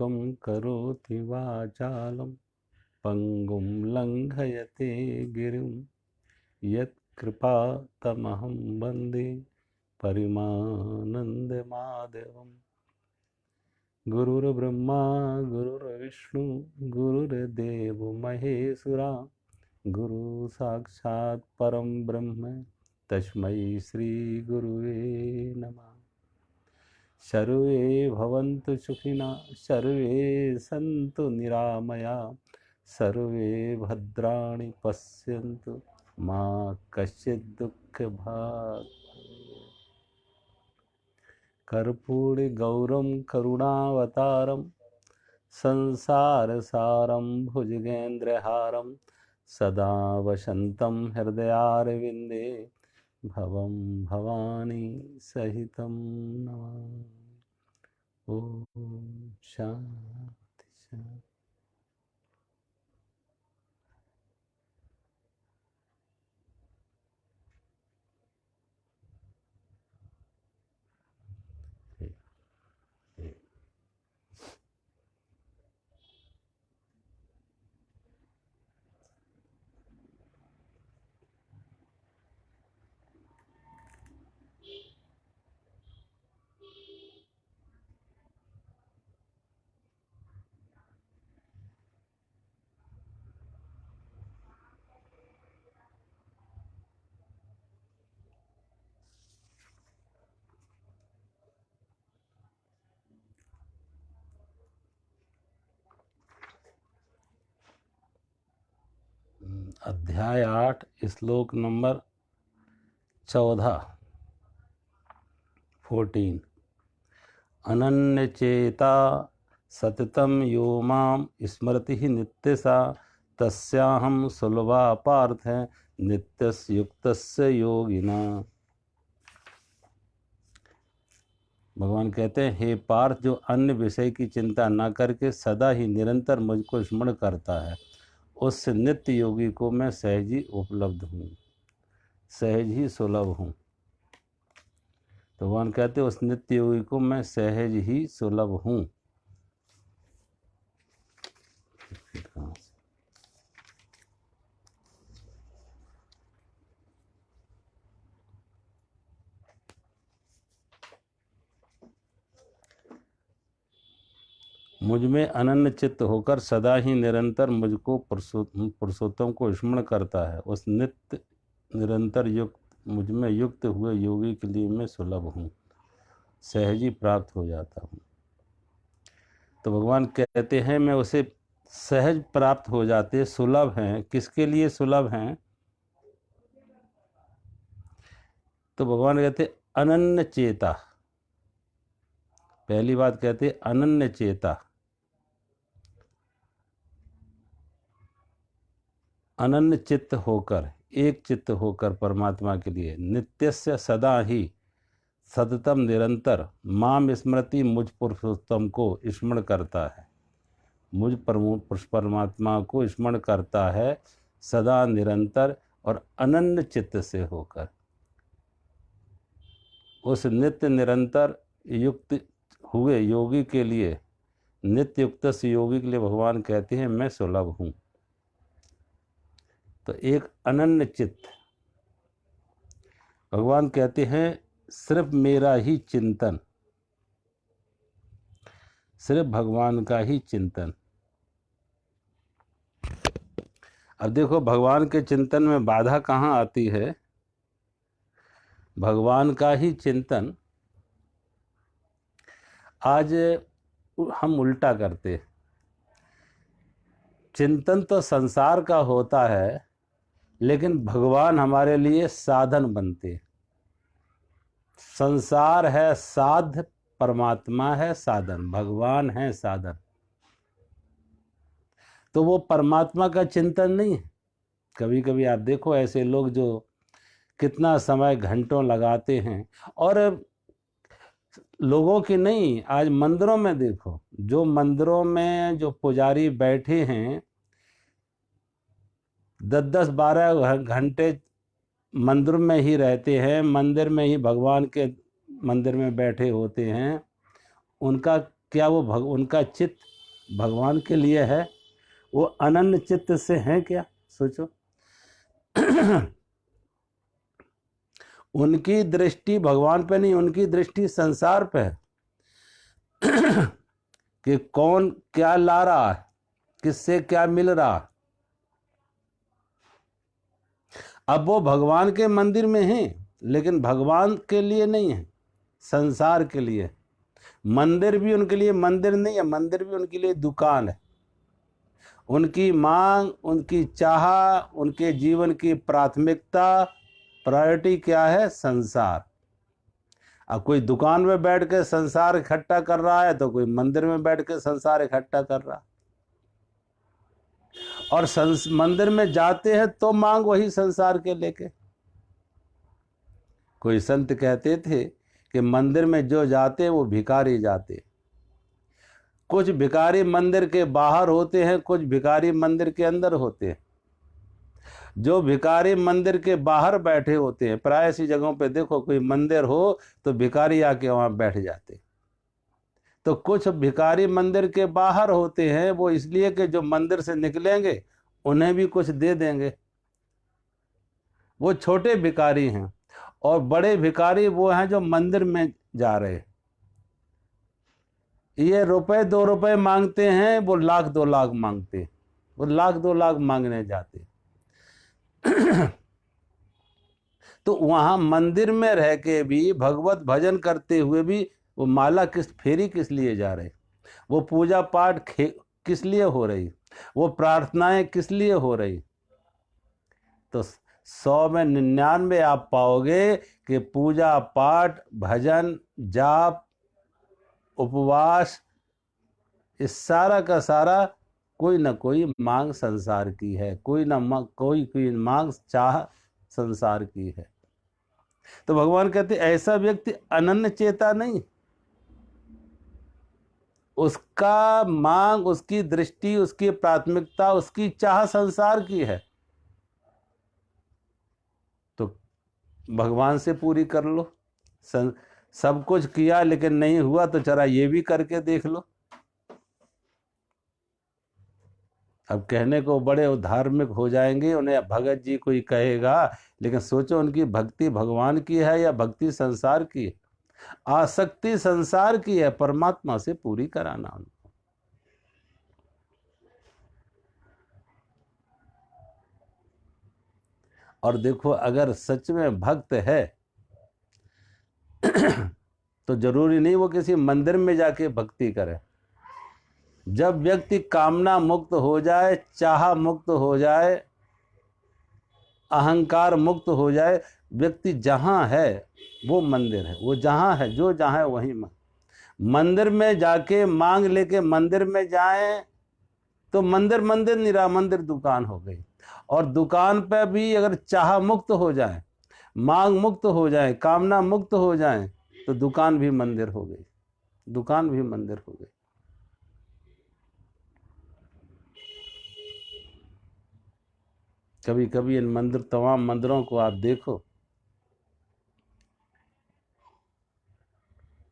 मूकं करोति वाचालं पंगुं लंघयते गिरिं यत्कृपातमहं वन्दे परिमानन्दमाधवम्। गुरुर्ब्रह्मा गुरुर्विष्णु गुरुर्देवो महेश्वरा गुरु साक्षात् परम ब्रह्म तस्मै श्री गुरुवे नमः। सर्वे भवन्तु सुखिनः सर्वे सन्तु निरामया सर्वे भद्राणि पश्यन्तु मा कश्चित् दुःखभाग्। कर्पूरे गौरं करुणावतारं संसारसारं भुजगेन्द्रहारं सदा वसन्तं हृदयारविन्दे भवं भवानी सहितं नमामि। ॐ शान्ति शान्ति। अध्याय 8 श्लोक नंबर 14 अनन्यचेता सततं यो मां स्मरति नित्यसा तस्याहं सुलभा पार्थ नित्यस्य युक्तस्य योगिना। भगवान कहते हैं, हे पार्थ, जो अन्य विषय की चिंता न करके सदा ही निरंतर मुझको स्मरण करता है, उस नित्य योगी को मैं सहज ही उपलब्ध हूँ, सहज ही सुलभ हूँ। तो भगवान कहते हैं, उस नित्य योगी को मैं सहज ही सुलभ हूँ। मुझ में अनन्य चित्त होकर सदा ही निरंतर मुझको पुरुषोत्तम को स्मरण करता है, उस नित्य निरंतर युक्त मुझ में युक्त हुए योगी के लिए मैं सुलभ हूँ, सहज ही प्राप्त हो जाता हूँ। तो भगवान कहते हैं, मैं उसे सहज प्राप्त हो जाते, सुलभ हैं। किसके लिए सुलभ हैं? तो भगवान कहते अनन्य चेता। पहली बात कहते अनन्य चेता, अनन्य चित्त होकर, एक चित्त होकर परमात्मा के लिए, नित्यस्य सदा ही, सततम निरंतर, माम स्मृति, मुझ पुरुषोत्तम को स्मरण करता है, मुझ परमात्मा को स्मरण करता है सदा निरंतर और अनन्य चित्त से होकर। उस नित्य निरंतर युक्त हुए योगी के लिए, नित्य युक्त से योगी के लिए भगवान कहते हैं, मैं सुलभ हूँ। तो एक अनन्य चित्त, भगवान कहते हैं, सिर्फ मेरा ही चिंतन, सिर्फ भगवान का ही चिंतन। अब देखो, भगवान के चिंतन में बाधा कहाँ आती है? भगवान का ही चिंतन। आज हम उल्टा करते, चिंतन तो संसार का होता है, लेकिन भगवान हमारे लिए साधन बनते। संसार है साध, परमात्मा है साधन, भगवान है साधन। तो वो परमात्मा का चिंतन नहीं है। कभी कभी आप देखो ऐसे लोग जो कितना समय घंटों लगाते हैं, और लोगों की नहीं, आज मंदिरों में देखो, जो मंदिरों में जो पुजारी बैठे हैं, 10-10-12 घंटे मंदिर में ही रहते हैं, मंदिर में ही भगवान के मंदिर में बैठे होते हैं। उनका क्या वो उनका चित्त भगवान के लिए है? वो अनन्य चित्त से हैं क्या? सोचो। उनकी दृष्टि भगवान पे नहीं, उनकी दृष्टि संसार पे है कि कौन क्या ला रहा है, किससे क्या मिल रहा है। अब वो भगवान के मंदिर में हैं, लेकिन भगवान के लिए नहीं है, संसार के लिए। मंदिर भी उनके लिए मंदिर नहीं है, मंदिर भी उनके लिए दुकान है। उनकी मांग, उनकी चाह, उनके जीवन की प्राथमिकता, प्रायोरिटी क्या है? संसार। अब कोई दुकान में बैठ के संसार इकट्ठा कर रहा है, तो कोई मंदिर में बैठ के संसार इकट्ठा कर रहा है। और मंदिर में जाते हैं तो मांग वही संसार के लेके। कोई संत कहते थे कि मंदिर में जो जाते हैं वो भिखारी जाते। कुछ भिखारी मंदिर के बाहर होते हैं, कुछ भिखारी मंदिर के अंदर होते हैं। जो भिखारी मंदिर के बाहर बैठे होते हैं, प्राय ऐसी जगहों पे देखो कोई मंदिर हो तो भिखारी आके वहां बैठ जाते। तो कुछ भिखारी मंदिर के बाहर होते हैं, वो इसलिए कि जो मंदिर से निकलेंगे उन्हें भी कुछ दे देंगे। वो छोटे भिखारी हैं। और बड़े भिखारी वो हैं जो मंदिर में जा रहे। ये रुपए 2 रुपए मांगते हैं, वो 1 लाख 2 लाख मांगते, वो 1 लाख 2 लाख मांगने जाते। तो वहां मंदिर में रह के भी, भगवत भजन करते हुए भी, वो माला फेरी किस लिए जा रहे? वो पूजा पाठ किस लिए हो रही? वो प्रार्थनाएं किस लिए हो रही? तो 100 में 99 आप पाओगे कि पूजा पाठ, भजन, जाप, उपवास, इस सारा का सारा कोई ना कोई मांग संसार की है, कोई ना कोई मांग चाह संसार की है। तो भगवान कहते ऐसा व्यक्ति अनन्य चेता नहीं, उसका मांग, उसकी दृष्टि, उसकी प्राथमिकता, उसकी चाह संसार की है। तो भगवान से पूरी कर लो। सब कुछ किया लेकिन नहीं हुआ, तो जरा ये भी करके देख लो। अब कहने को बड़े धार्मिक हो जाएंगे, उन्हें भगत जी कोई कहेगा, लेकिन सोचो उनकी भक्ति भगवान की है या भक्ति संसार की है? आसक्ति संसार की है, परमात्मा से पूरी कराना उनको। और देखो अगर सच में भक्त है तो जरूरी नहीं वो किसी मंदिर में जाके भक्ति करे। जब व्यक्ति कामना मुक्त हो जाए, चाह मुक्त हो जाए, अहंकार मुक्त हो जाए, व्यक्ति जहां है वो मंदिर है। वो जहां है, जो जहां है वहीं मंदिर में जाके मांग लेके मंदिर में जाएं तो मंदिर मंदिर निरा, मंदिर दुकान हो गई। और दुकान पे भी अगर चाह मुक्त हो जाए, मांग मुक्त हो जाए, कामना मुक्त हो जाए, तो दुकान भी मंदिर हो गई, दुकान भी मंदिर हो गई। कभी कभी इन मंदिर, तमाम मंदिरों को आप देखो,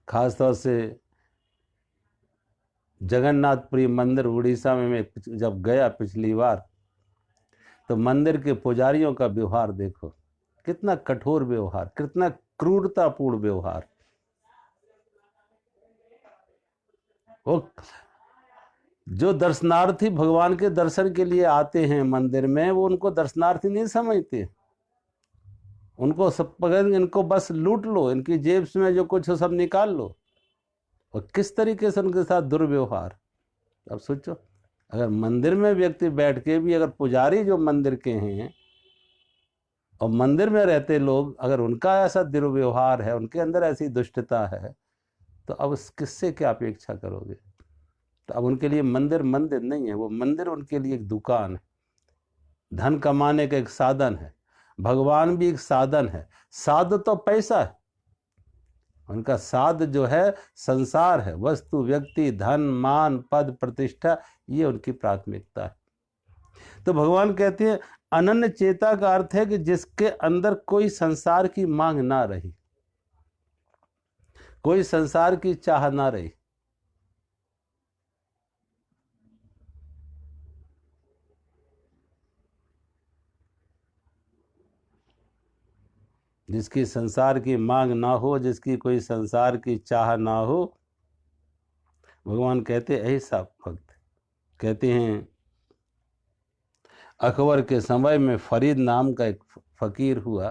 खासतौर से जगन्नाथपुरी मंदिर उड़ीसा में मैं जब गया पिछली बार, तो मंदिर के पुजारियों का व्यवहार देखो, कितना कठोर व्यवहार, कितना क्रूरतापूर्ण व्यवहार। वो जो दर्शनार्थी भगवान के दर्शन के लिए आते हैं मंदिर में, वो उनको दर्शनार्थी नहीं समझते। उनको सब पकड़, इनको बस लूट लो, इनकी जेब में जो कुछ हो सब निकाल लो। और किस तरीके से उनके साथ दुर्व्यवहार। अब सोचो, अगर मंदिर में व्यक्ति बैठ के भी, अगर पुजारी जो मंदिर के हैं और मंदिर में रहते लोग, अगर उनका ऐसा दुर्व्यवहार है, उनके अंदर ऐसी दुष्टता है, तो अब किससे क्या अपेक्षा करोगे? तो अब उनके लिए मंदिर मंदिर नहीं है, वो मंदिर उनके लिए एक दुकान है, धन कमाने का एक साधन है। भगवान भी एक साधन है। साध तो पैसा है, उनका साध जो है संसार है, वस्तु, व्यक्ति, धन, मान, पद, प्रतिष्ठा, ये उनकी प्राथमिकता है। तो भगवान कहते हैं अनन्य चेता का अर्थ है कि जिसके अंदर कोई संसार की मांग ना रही, कोई संसार की चाह ना रही। जिसकी संसार की मांग ना हो, जिसकी कोई संसार की चाह ना हो, भगवान कहते ऐसा भक्त। कहते हैं अकबर के समय में फरीद नाम का एक फकीर हुआ।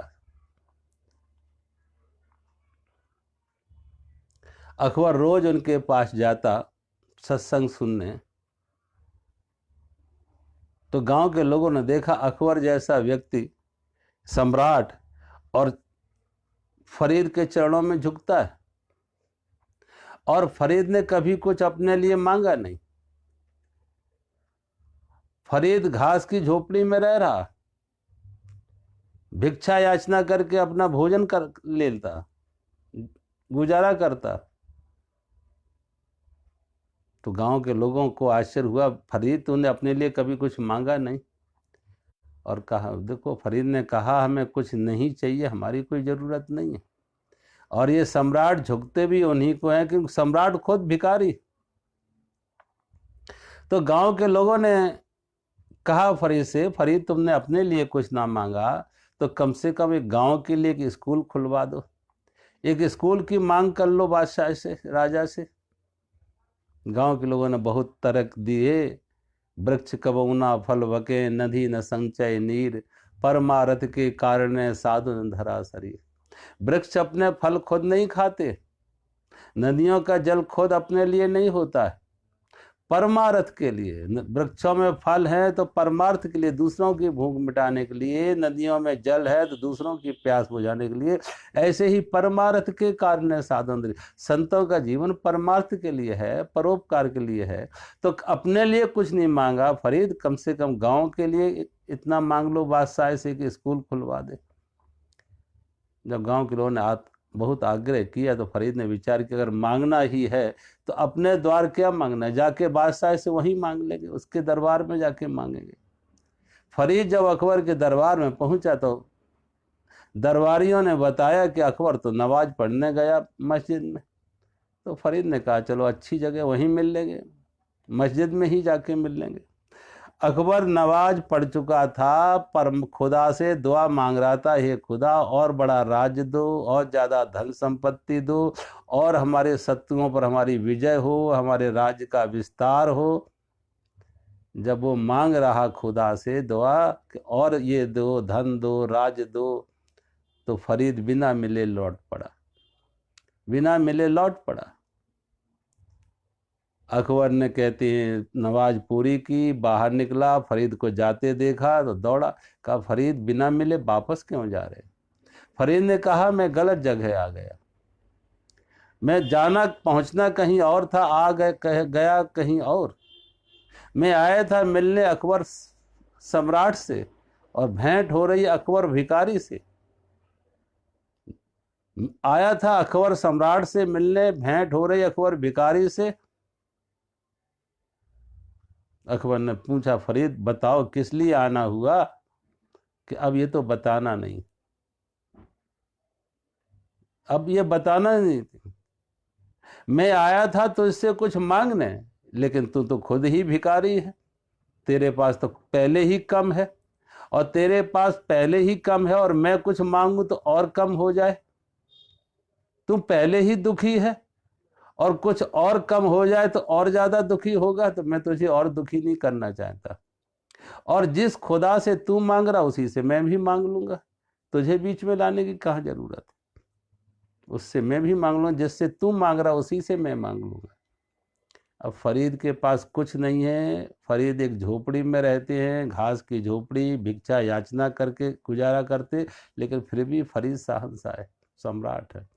अकबर रोज उनके पास जाता सत्संग सुनने। तो गांव के लोगों ने देखा अकबर जैसा व्यक्ति सम्राट और फरीद के चरणों में झुकता है, और फरीद ने कभी कुछ अपने लिए मांगा नहीं। फरीद घास की झोपड़ी में रह रहा, भिक्षा याचना करके अपना भोजन कर लेता, गुजारा करता। तो गांव के लोगों को आश्चर्य हुआ, फरीद तूने अपने लिए कभी कुछ मांगा नहीं। और कहा, देखो फरीद ने कहा हमें कुछ नहीं चाहिए, हमारी कोई ज़रूरत नहीं है। और ये सम्राट झुकते भी उन्हीं को हैं, क्योंकि सम्राट खुद भिखारी। तो गांव के लोगों ने कहा फरीद से, फरीद तुमने अपने लिए कुछ ना मांगा तो कम से कम एक गांव के लिए एक स्कूल खुलवा दो, एक स्कूल की मांग कर लो बादशाह से, राजा से। गांव के लोगों ने बहुत तर्क दिए। वृक्ष कबौना फल बके, नदी न संचय नीर, परमारथ के कारण साधु न धरा शरीर। वृक्ष अपने फल खुद नहीं खाते, नदियों का जल खुद अपने लिए नहीं होता है, परमार्थ के लिए। वृक्षों में फल है तो परमार्थ के लिए, दूसरों की भूख मिटाने के लिए। नदियों में जल है तो दूसरों की प्यास बुझाने के लिए। ऐसे ही परमार्थ के कारण साधन। संतों का जीवन परमार्थ के लिए है, परोपकार के लिए है। तो अपने लिए कुछ नहीं मांगा फरीद, कम से कम गांव के लिए इतना मांग लो बादशाह से कि स्कूल खुलवा दे। जब गांव के लोगों ने बहुत आग्रह किया तो फरीद ने विचार किया, अगर मांगना ही है तो अपने द्वार क्या मांगना है, जाके बादशाह से वहीं मांग लेंगे, उसके दरबार में जाके मांगेंगे। फरीद जब अकबर के दरबार में पहुंचा तो दरबारियों ने बताया कि अकबर तो नमाज पढ़ने गया मस्जिद में। तो फरीद ने कहा चलो अच्छी जगह वहीं मिल लेंगे, मस्जिद में ही जाके मिल लेंगे। अकबर नमाज पढ़ चुका था, पर खुदा से दुआ मांग रहा था, हे खुदा और बड़ा राज्य दो, और ज़्यादा धन संपत्ति दो, और हमारे शत्रुओं पर हमारी विजय हो, हमारे राज्य का विस्तार हो। जब वो मांग रहा खुदा से दुआ और ये दो, धन दो, राज्य दो, तो फरीद बिना मिले लौट पड़ा, बिना मिले लौट पड़ा। अकबर ने कहते हैं नमाज पूरी की, बाहर निकला, फरीद को जाते देखा तो दौड़ा, कहा फरीद बिना मिले वापस क्यों जा रहे। फरीद ने कहा मैं गलत जगह आ गया, मैं जाना पहुंचना कहीं और था, आ गया कहीं और। मैं आया था मिलने अकबर सम्राट से, और भेंट हो रही अकबर भिखारी से। आया था अकबर सम्राट से मिलने, भेंट हो रही अकबर भिखारी से। अकबर ने पूछा फरीद बताओ किस लिए आना हुआ, कि अब ये तो बताना नहीं, अब ये बताना नहीं। मैं आया था तो इससे कुछ मांगने, लेकिन तू तो खुद ही भिखारी है, तेरे पास तो पहले ही कम है, और तेरे पास पहले ही कम है और मैं कुछ मांगू तो और कम हो जाए। तू पहले ही दुखी है और कुछ और कम हो जाए तो और ज्यादा दुखी होगा, तो मैं तुझे और दुखी नहीं करना चाहता। और जिस खुदा से तू मांग रहा उसी से मैं भी मांग लूंगा, तुझे बीच में लाने की कहाँ जरूरत है। उससे मैं भी मांग लूंगा, जिससे तू मांग रहा उसी से मैं मांग लूंगा। अब फरीद के पास कुछ नहीं है, फरीद एक झोपड़ी में रहते हैं, घास की झोपड़ी, भिक्षा याचना करके गुजारा करते, लेकिन फिर भी फरीद शहंशाह है, सम्राट है।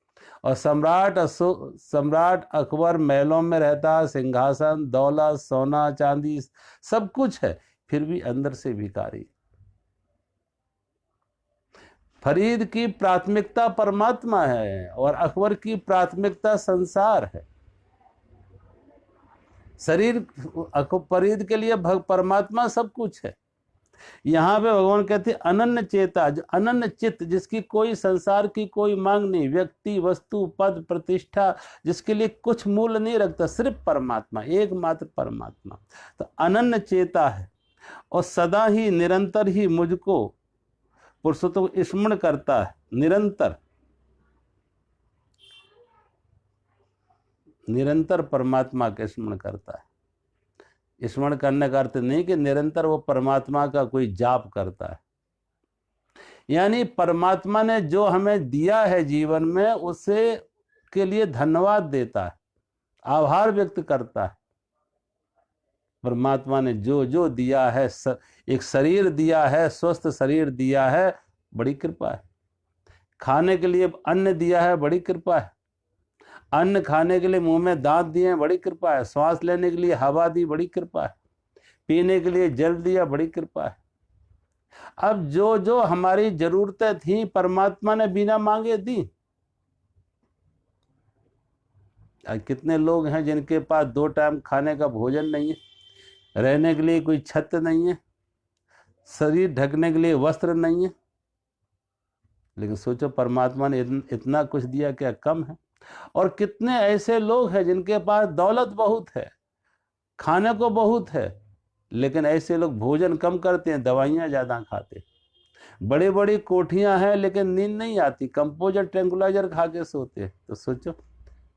और सम्राट अकबर महलों में रहता, सिंहासन, दौलत, सोना चांदी सब कुछ है, फिर भी अंदर से भिखारी। फरीद की प्राथमिकता परमात्मा है और अकबर की प्राथमिकता संसार है। शरीर फरीद के लिए परमात्मा सब कुछ है। यहाँ पे भगवान कहते अनन्य चेता, अनन्य चित्त, जिसकी कोई संसार की कोई मांग नहीं, व्यक्ति वस्तु पद प्रतिष्ठा, जिसके लिए कुछ मूल्य नहीं रखता, सिर्फ परमात्मा, एकमात्र परमात्मा। तो अनन्य चेता है और सदा ही निरंतर ही मुझको पुरुषोत्तम को स्मरण करता है निरंतर, निरंतर परमात्मा का स्मरण करता है। स्मरण करने का अर्थ नहीं कि निरंतर वो परमात्मा का कोई जाप करता है, यानी परमात्मा ने जो हमें दिया है जीवन में उसे के लिए धन्यवाद देता है, आभार व्यक्त करता है। परमात्मा ने जो जो दिया है, एक शरीर दिया है, स्वस्थ शरीर दिया है, बड़ी कृपा है। खाने के लिए अन्न दिया है, बड़ी कृपा है। अन्न खाने के लिए मुंह में दांत दिए, बड़ी कृपा है। श्वास लेने के लिए हवा दी, बड़ी कृपा है। पीने के लिए जल दिया, बड़ी कृपा है। अब जो जो हमारी जरूरतें थी परमात्मा ने बिना मांगे दी। कितने लोग हैं जिनके पास 2 टाइम खाने का भोजन नहीं है, रहने के लिए कोई छत नहीं है, शरीर ढकने के लिए वस्त्र नहीं है, लेकिन सोचो परमात्मा ने इतना कुछ दिया, क्या कम है? और कितने ऐसे लोग हैं जिनके पास दौलत बहुत है, खाने को बहुत है, लेकिन ऐसे लोग भोजन कम करते हैं, दवाइयां ज्यादा खाते। बड़ी बड़ी कोठियां हैं लेकिन नींद नहीं आती, कंपोजर ट्रैंकुलाइजर खा के सोते। तो सोचो,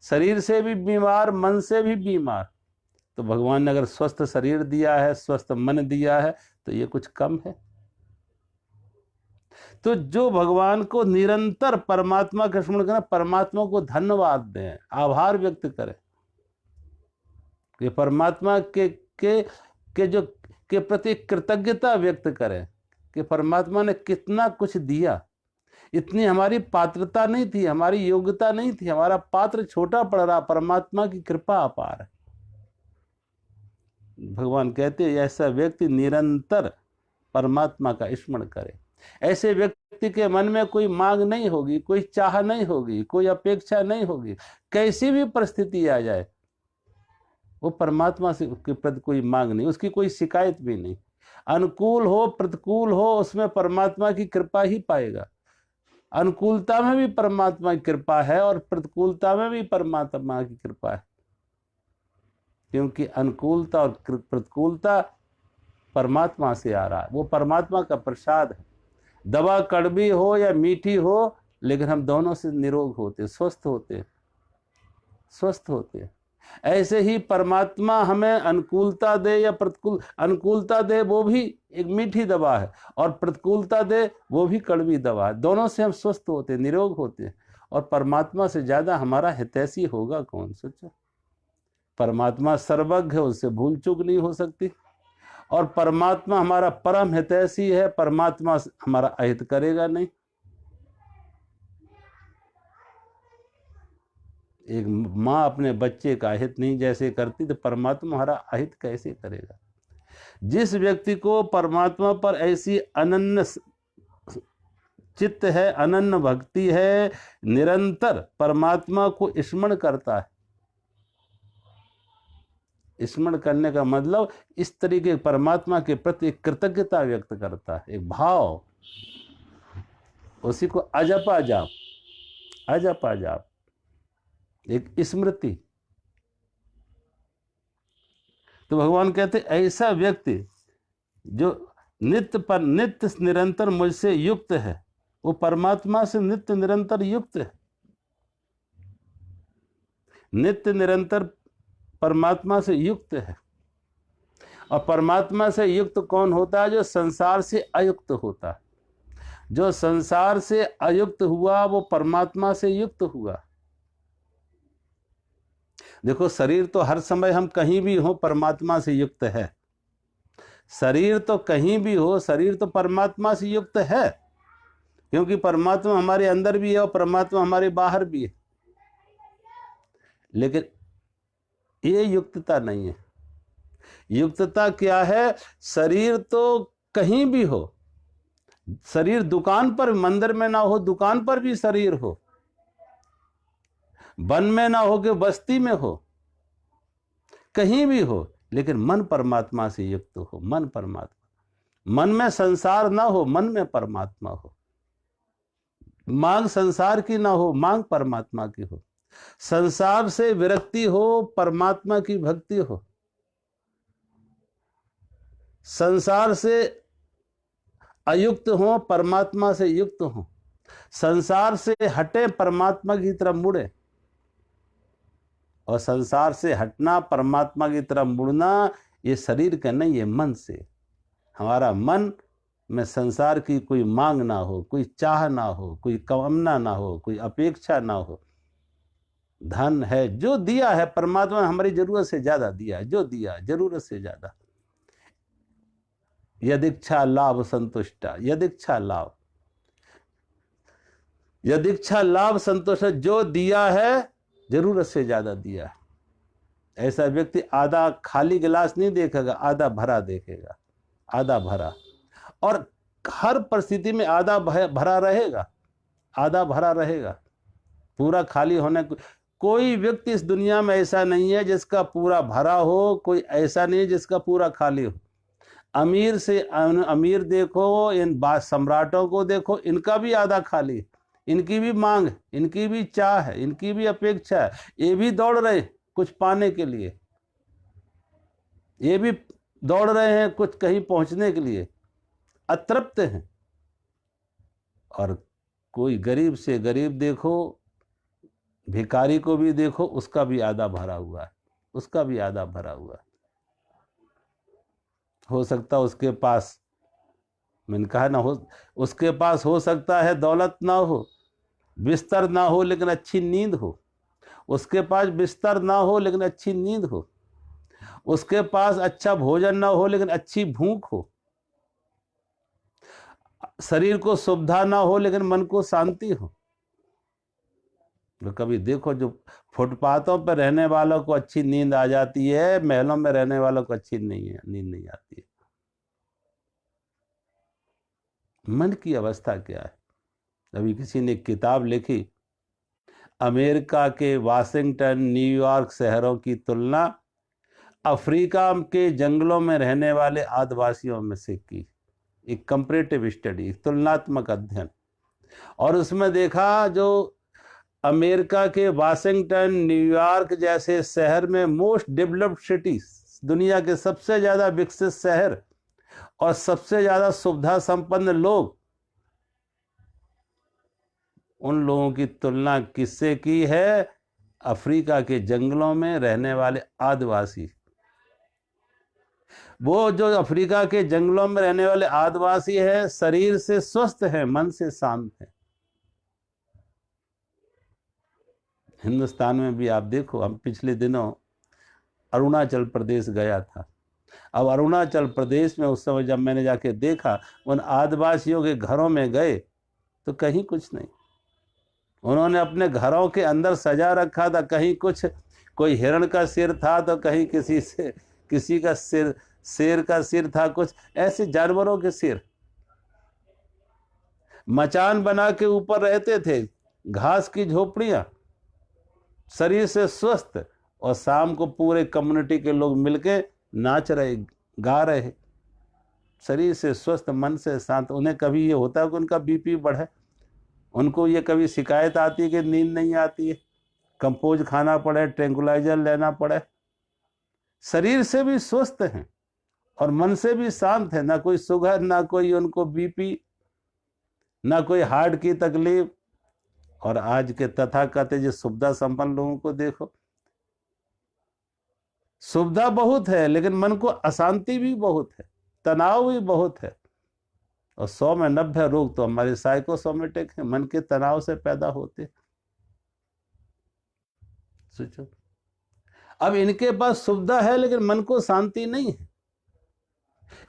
शरीर से भी बीमार, मन से भी बीमार। तो भगवान ने अगर स्वस्थ शरीर दिया है, स्वस्थ मन दिया है, तो ये कुछ कम है? तो जो भगवान को निरंतर परमात्मा का स्मरण करें, परमात्मा को धन्यवाद दें, आभार व्यक्त करें कि परमात्मा के प्रति कृतज्ञता व्यक्त करें कि परमात्मा ने कितना कुछ दिया। इतनी हमारी पात्रता नहीं थी, हमारी योग्यता नहीं थी, हमारा पात्र छोटा पड़ रहा, परमात्मा की कृपा अपार है। भगवान कहते हैं ऐसा व्यक्ति निरंतर परमात्मा का स्मरण करे। ऐसे व्यक्ति के मन में कोई मांग नहीं होगी, कोई चाह नहीं होगी, कोई अपेक्षा नहीं होगी। कैसी भी परिस्थिति आ जाए वो परमात्मा से के प्रति कोई मांग नहीं, उसकी कोई शिकायत भी नहीं। अनुकूल हो प्रतिकूल हो, उसमें परमात्मा की कृपा ही पाएगा। अनुकूलता में भी परमात्मा की कृपा है और प्रतिकूलता में भी परमात्मा की कृपा है, क्योंकि अनुकूलता और प्रतिकूलता परमात्मा से आ रहा है, वो परमात्मा का प्रसाद है। दवा कड़वी हो या मीठी हो, लेकिन हम दोनों से निरोग होते, स्वस्थ होते, स्वस्थ होते। ऐसे ही परमात्मा हमें अनुकूलता दे या प्रतिकूल, अनुकूलता दे वो भी एक मीठी दवा है, और प्रतिकूलता दे वो भी कड़वी दवा है। दोनों से हम स्वस्थ होते, निरोग होते। और परमात्मा से ज्यादा हमारा हितैषी होगा कौन? सोचो, परमात्मा सर्वज्ञ है, उससे भूल चूक नहीं हो सकती। और परमात्मा हमारा परम हितैषी है, परमात्मा हमारा अहित करेगा नहीं। एक माँ अपने बच्चे का अहित नहीं जैसे करती, तो परमात्मा हमारा अहित कैसे करेगा? जिस व्यक्ति को परमात्मा पर ऐसी अनन्य चित्त है, अनन्य भक्ति है, निरंतर परमात्मा को स्मरण करता है। स्मरण करने का मतलब इस तरीके परमात्मा के प्रति कृतज्ञता व्यक्त करता है, एक भाव, उसी को अजपा जाप, अजपा जाप, एक स्मृति। तो भगवान कहते ऐसा व्यक्ति जो नित्य निरंतर मुझसे युक्त है, वो परमात्मा से नित्य निरंतर युक्त है। नित्य निरंतर परमात्मा से युक्त है। और परमात्मा से युक्त कौन होता है? जो संसार से अयुक्त होता है। जो संसार से अयुक्त हुआ वो परमात्मा से युक्त हुआ। देखो, शरीर तो हर समय हम कहीं भी हो परमात्मा से युक्त है। शरीर तो कहीं भी हो, शरीर तो परमात्मा से युक्त है, क्योंकि परमात्मा हमारे अंदर भी है और परमात्मा हमारे बाहर भी है। लेकिन ये युक्तता नहीं है। युक्तता क्या है? शरीर तो कहीं भी हो, शरीर दुकान पर, मंदिर में ना हो, दुकान पर भी शरीर हो, वन में ना हो कि बस्ती में हो, कहीं भी हो, लेकिन मन परमात्मा से युक्त हो। मन परमात्मा, मन में संसार ना हो, मन में परमात्मा हो। मांग संसार की ना हो, मांग परमात्मा की हो। संसार से विरक्ति हो, परमात्मा की भक्ति हो। संसार से अयुक्त हो, परमात्मा से युक्त हो, संसार से हटे, परमात्मा की तरफ मुड़े। और संसार से हटना, परमात्मा की तरफ मुड़ना, ये शरीर का नहीं, ये मन से। हमारा मन में संसार की कोई मांग ना हो, कोई चाह ना हो, कोई कामना ना हो, कोई अपेक्षा ना हो। धन है जो दिया है परमात्मा ने, हमारी जरूरत से ज्यादा दिया है, जो दिया जरूरत से ज्यादा। यदिच्छा लाभ संतुष्टा, यदिच्छा लाभ, यदिच्छा लाभ संतुष्ट, जो दिया है जरूरत से ज्यादा दिया है। ऐसा व्यक्ति आधा खाली गिलास नहीं देखेगा, आधा भरा देखेगा, आधा भरा। और हर परिस्थिति में आधा भरा रहेगा, आधा भरा रहेगा। पूरा खाली होने कोई व्यक्ति इस दुनिया में ऐसा नहीं है जिसका पूरा भरा हो, कोई ऐसा नहीं है जिसका पूरा खाली हो। अमीर से अमीर देखो, इन सम्राटों को देखो, इनका भी आधा खाली, इनकी भी मांग, इनकी भी चाह है, इनकी भी अपेक्षा है। ये भी दौड़ रहे कुछ पाने के लिए, ये भी दौड़ रहे हैं कुछ कहीं पहुंचने के लिए, अतृप्त हैं। और कोई गरीब से गरीब देखो, भिखारी को भी देखो, उसका भी आधा भरा हुआ है, उसका भी आधा भरा हुआ है। हो सकता है उसके पास, मैंने कहा ना, हो उसके पास हो सकता है दौलत ना हो, बिस्तर ना हो, लेकिन अच्छी नींद हो। उसके पास बिस्तर ना हो लेकिन अच्छी नींद हो। उसके पास अच्छा भोजन ना हो लेकिन अच्छी भूख हो। शरीर को सुविधा ना हो लेकिन मन को शांति हो। तो कभी देखो, जो फुटपाथों पर रहने वालों को अच्छी नींद आ जाती है, महलों में रहने वालों को अच्छी नींद नहीं आती है। मन की अवस्था क्या है? अभी किसी ने किताब लिखी, अमेरिका के वाशिंगटन, न्यूयॉर्क शहरों की तुलना अफ्रीका के जंगलों में रहने वाले आदिवासियों में से की। एक कंपैरेटिव स्टडी, तुलनात्मक अध्ययन। और उसमें देखा, जो अमेरिका के वाशिंगटन, न्यूयॉर्क जैसे शहर में मोस्ट डेवलप्ड सिटीज, दुनिया के सबसे ज्यादा विकसित शहर और सबसे ज्यादा सुविधा संपन्न लोग, उन लोगों की तुलना किससे की है? अफ्रीका के जंगलों में रहने वाले आदिवासी। वो जो अफ्रीका के जंगलों में रहने वाले आदिवासी है, शरीर से स्वस्थ है, मन से शांत है। हिंदुस्तान में भी आप देखो, हम पिछले दिनों अरुणाचल प्रदेश गया था। अब अरुणाचल प्रदेश में उस समय जब मैंने जाके देखा, उन आदिवासियों के घरों में गए तो कहीं कुछ नहीं। उन्होंने अपने घरों के अंदर सजा रखा था, कहीं कुछ, कोई हिरण का सिर था तो कहीं किसी का सिर, शेर का सिर था, कुछ ऐसे जानवरों के सिर। मचान बना के ऊपर रहते थे, घास की झोपड़ियां, शरीर से स्वस्थ। और शाम को पूरे कम्युनिटी के लोग मिलके नाच रहे, गा रहे, शरीर से स्वस्थ, मन से शांत। उन्हें कभी ये होता है कि उनका बीपी बढ़े, उनको ये कभी शिकायत आती है कि नींद नहीं आती है, कंपोज खाना पड़े, ट्रैंकुलाइजर लेना पड़े। शरीर से भी स्वस्थ हैं और मन से भी शांत है। ना कोई शुगर, ना कोई उनको बीपी, ना कोई हार्ट की तकलीफ। और आज के तथाकथित जो सुविधा संपन्न लोगों को देखो, सुविधा बहुत है लेकिन मन को अशांति भी बहुत है, तनाव भी बहुत है। और 100 में 90 रोग तो हमारे साइकोसोमेटिक है, मन के तनाव से पैदा होते। सोचो, अब इनके पास सुविधा है लेकिन मन को शांति नहीं है।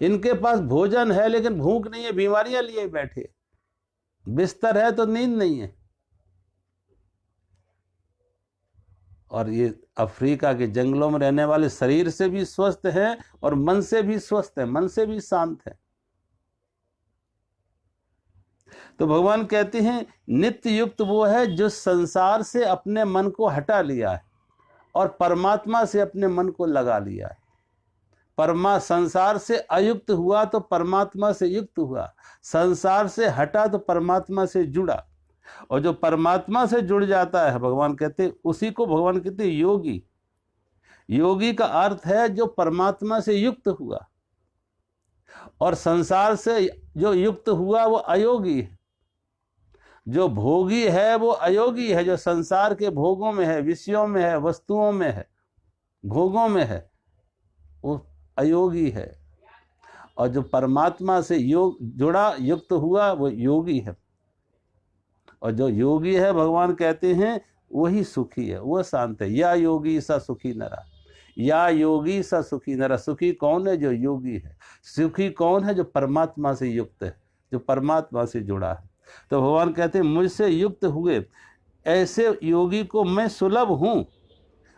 इनके पास भोजन है लेकिन भूख नहीं है, बीमारियां लिए बैठे। बिस्तर है तो नींद नहीं है। और ये अफ्रीका के जंगलों में रहने वाले शरीर से भी स्वस्थ हैं और मन से भी स्वस्थ है, मन से भी शांत है। तो भगवान कहते हैं, नित्य युक्त वो है जो संसार से अपने मन को हटा लिया है और परमात्मा से अपने मन को लगा लिया है। संसार से अयुक्त हुआ तो परमात्मा से युक्त हुआ, संसार से हटा तो परमात्मा से जुड़ा। और जो परमात्मा से जुड़ जाता है, भगवान कहते, उसी को भगवान कहते योगी। योगी का अर्थ है जो परमात्मा से युक्त हुआ। और संसार से जो युक्त हुआ वो अयोगी है। जो भोगी है वो अयोगी है, जो संसार के भोगों में है, विषयों में है, वस्तुओं में है, भोगों में है, वो अयोगी है। और जो परमात्मा से योग जुड़ा, युक्त हुआ, वो योगी है। और जो योगी है, भगवान कहते हैं, वही सुखी है, वह शांत है। या योगी सा सुखी नरा, या योगी सा सुखी नरा। सुखी कौन है? जो योगी है। सुखी कौन है? जो परमात्मा से युक्त है, जो परमात्मा से जुड़ा है। तो भगवान कहते हैं, मुझसे युक्त हुए ऐसे योगी को मैं सुलभ हूं,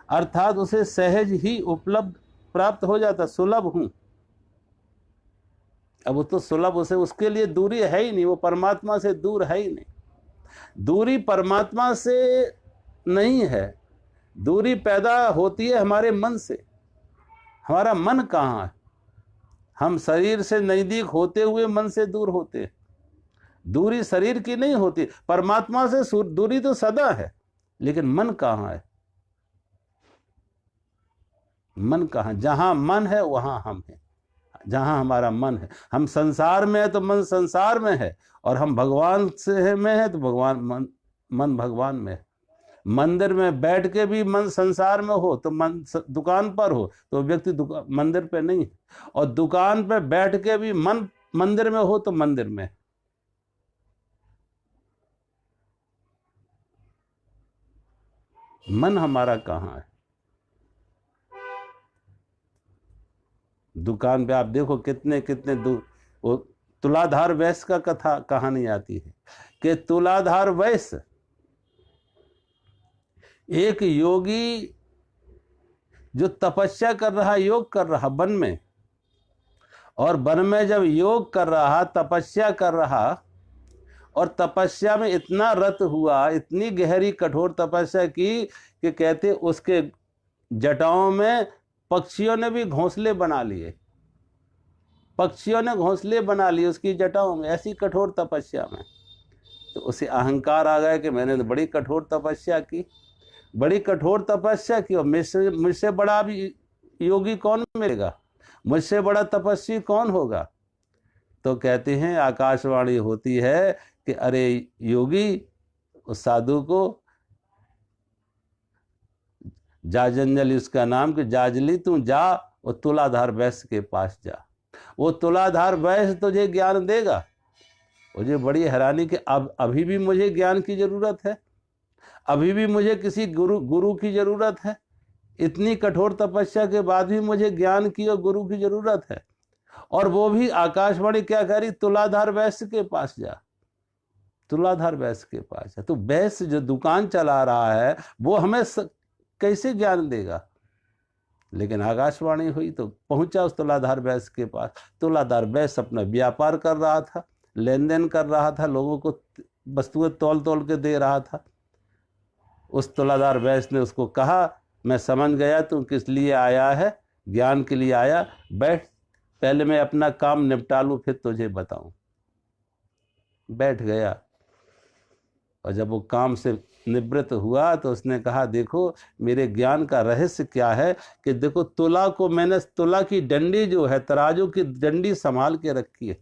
अर्थात उसे सहज ही उपलब्ध प्राप्त हो जाता। सुलभ हूं, अब वो तो सुलभ, उसे उसके लिए दूरी है ही नहीं, वो परमात्मा से दूर है ही नहीं। दूरी परमात्मा से नहीं है, दूरी पैदा होती है हमारे मन से। हमारा मन कहाँ है? हम शरीर से नजदीक होते हुए मन से दूर होते हैं। दूरी शरीर की नहीं होती, परमात्मा से दूरी तो सदा है, लेकिन मन कहाँ है? मन कहाँ? जहां मन है वहां हम हैं, जहां हमारा मन है। हम संसार में है तो मन संसार में है, और हम भगवान से में है तो भगवान मन भगवान में है। मंदिर में बैठ के भी मन संसार में हो तो मन दुकान पर हो तो व्यक्ति मंदिर पे नहीं है, और दुकान पे बैठ के भी मन मंदिर में हो तो मंदिर में। मन हमारा कहाँ है? दुकान पे आप देखो कितने कितने वो तुलाधार वैश्य का कथा कहानी आती है कि तुलाधार वैश्य एक योगी जो तपस्या कर रहा, योग कर रहा वन में, और वन में जब योग कर रहा, तपस्या कर रहा, और तपस्या में इतना रत हुआ, इतनी गहरी कठोर तपस्या की कि कहते उसके जटाओं में पक्षियों ने भी घोंसले बना लिए। पक्षियों ने घोंसले बना लिए उसकी जटाओं में, ऐसी कठोर तपस्या में। तो उसे अहंकार आ गया कि मैंने तो बड़ी कठोर तपस्या की, बड़ी कठोर तपस्या की, और मुझसे बड़ा भी योगी कौन मिलेगा? मुझसे बड़ा तपस्वी कौन होगा? तो कहते हैं, आकाशवाणी होती है कि अरे योगी, उस साधु को जाजंजलि उसका नाम, कि जाजली तू जा और तुलाधार वैश्य के पास जा, वो तुलाधार वैश्य तुझे ज्ञान देगा। मुझे बड़ी हैरानी कि अब अभी भी मुझे ज्ञान की जरूरत है, अभी भी मुझे किसी गुरु की जरूरत है। इतनी कठोर तपस्या के बाद भी मुझे ज्ञान की और गुरु की जरूरत है। और वो भी आकाशवाणी क्या कह रही? तुलाधार वैश्य के पास जा, तुलाधार वैश्य के पास जा। तो वैश्य जो दुकान चला रहा है वो हमें कैसे ज्ञान देगा? लेकिन आकाशवाणी हुई तो पहुंचा उस तुलाधार वैश्य के पास। तुलाधार वैश्य अपना व्यापार कर रहा था, लेन देन कर रहा था, लोगों को वस्तुएं तौल तौल के दे रहा था। उस तुलाधार वैश्य ने उसको कहा, मैं समझ गया तू किस लिए आया है, ज्ञान के लिए आया, बैठ, पहले मैं अपना काम निपटा लूं फिर तुझे बताऊं। बैठ गया, और जब वो काम से निवृत्त हुआ तो उसने कहा, देखो मेरे ज्ञान का रहस्य क्या है कि देखो तुला को मैंने, तुला की डंडी जो है, तराजू की डंडी संभाल के रखी है,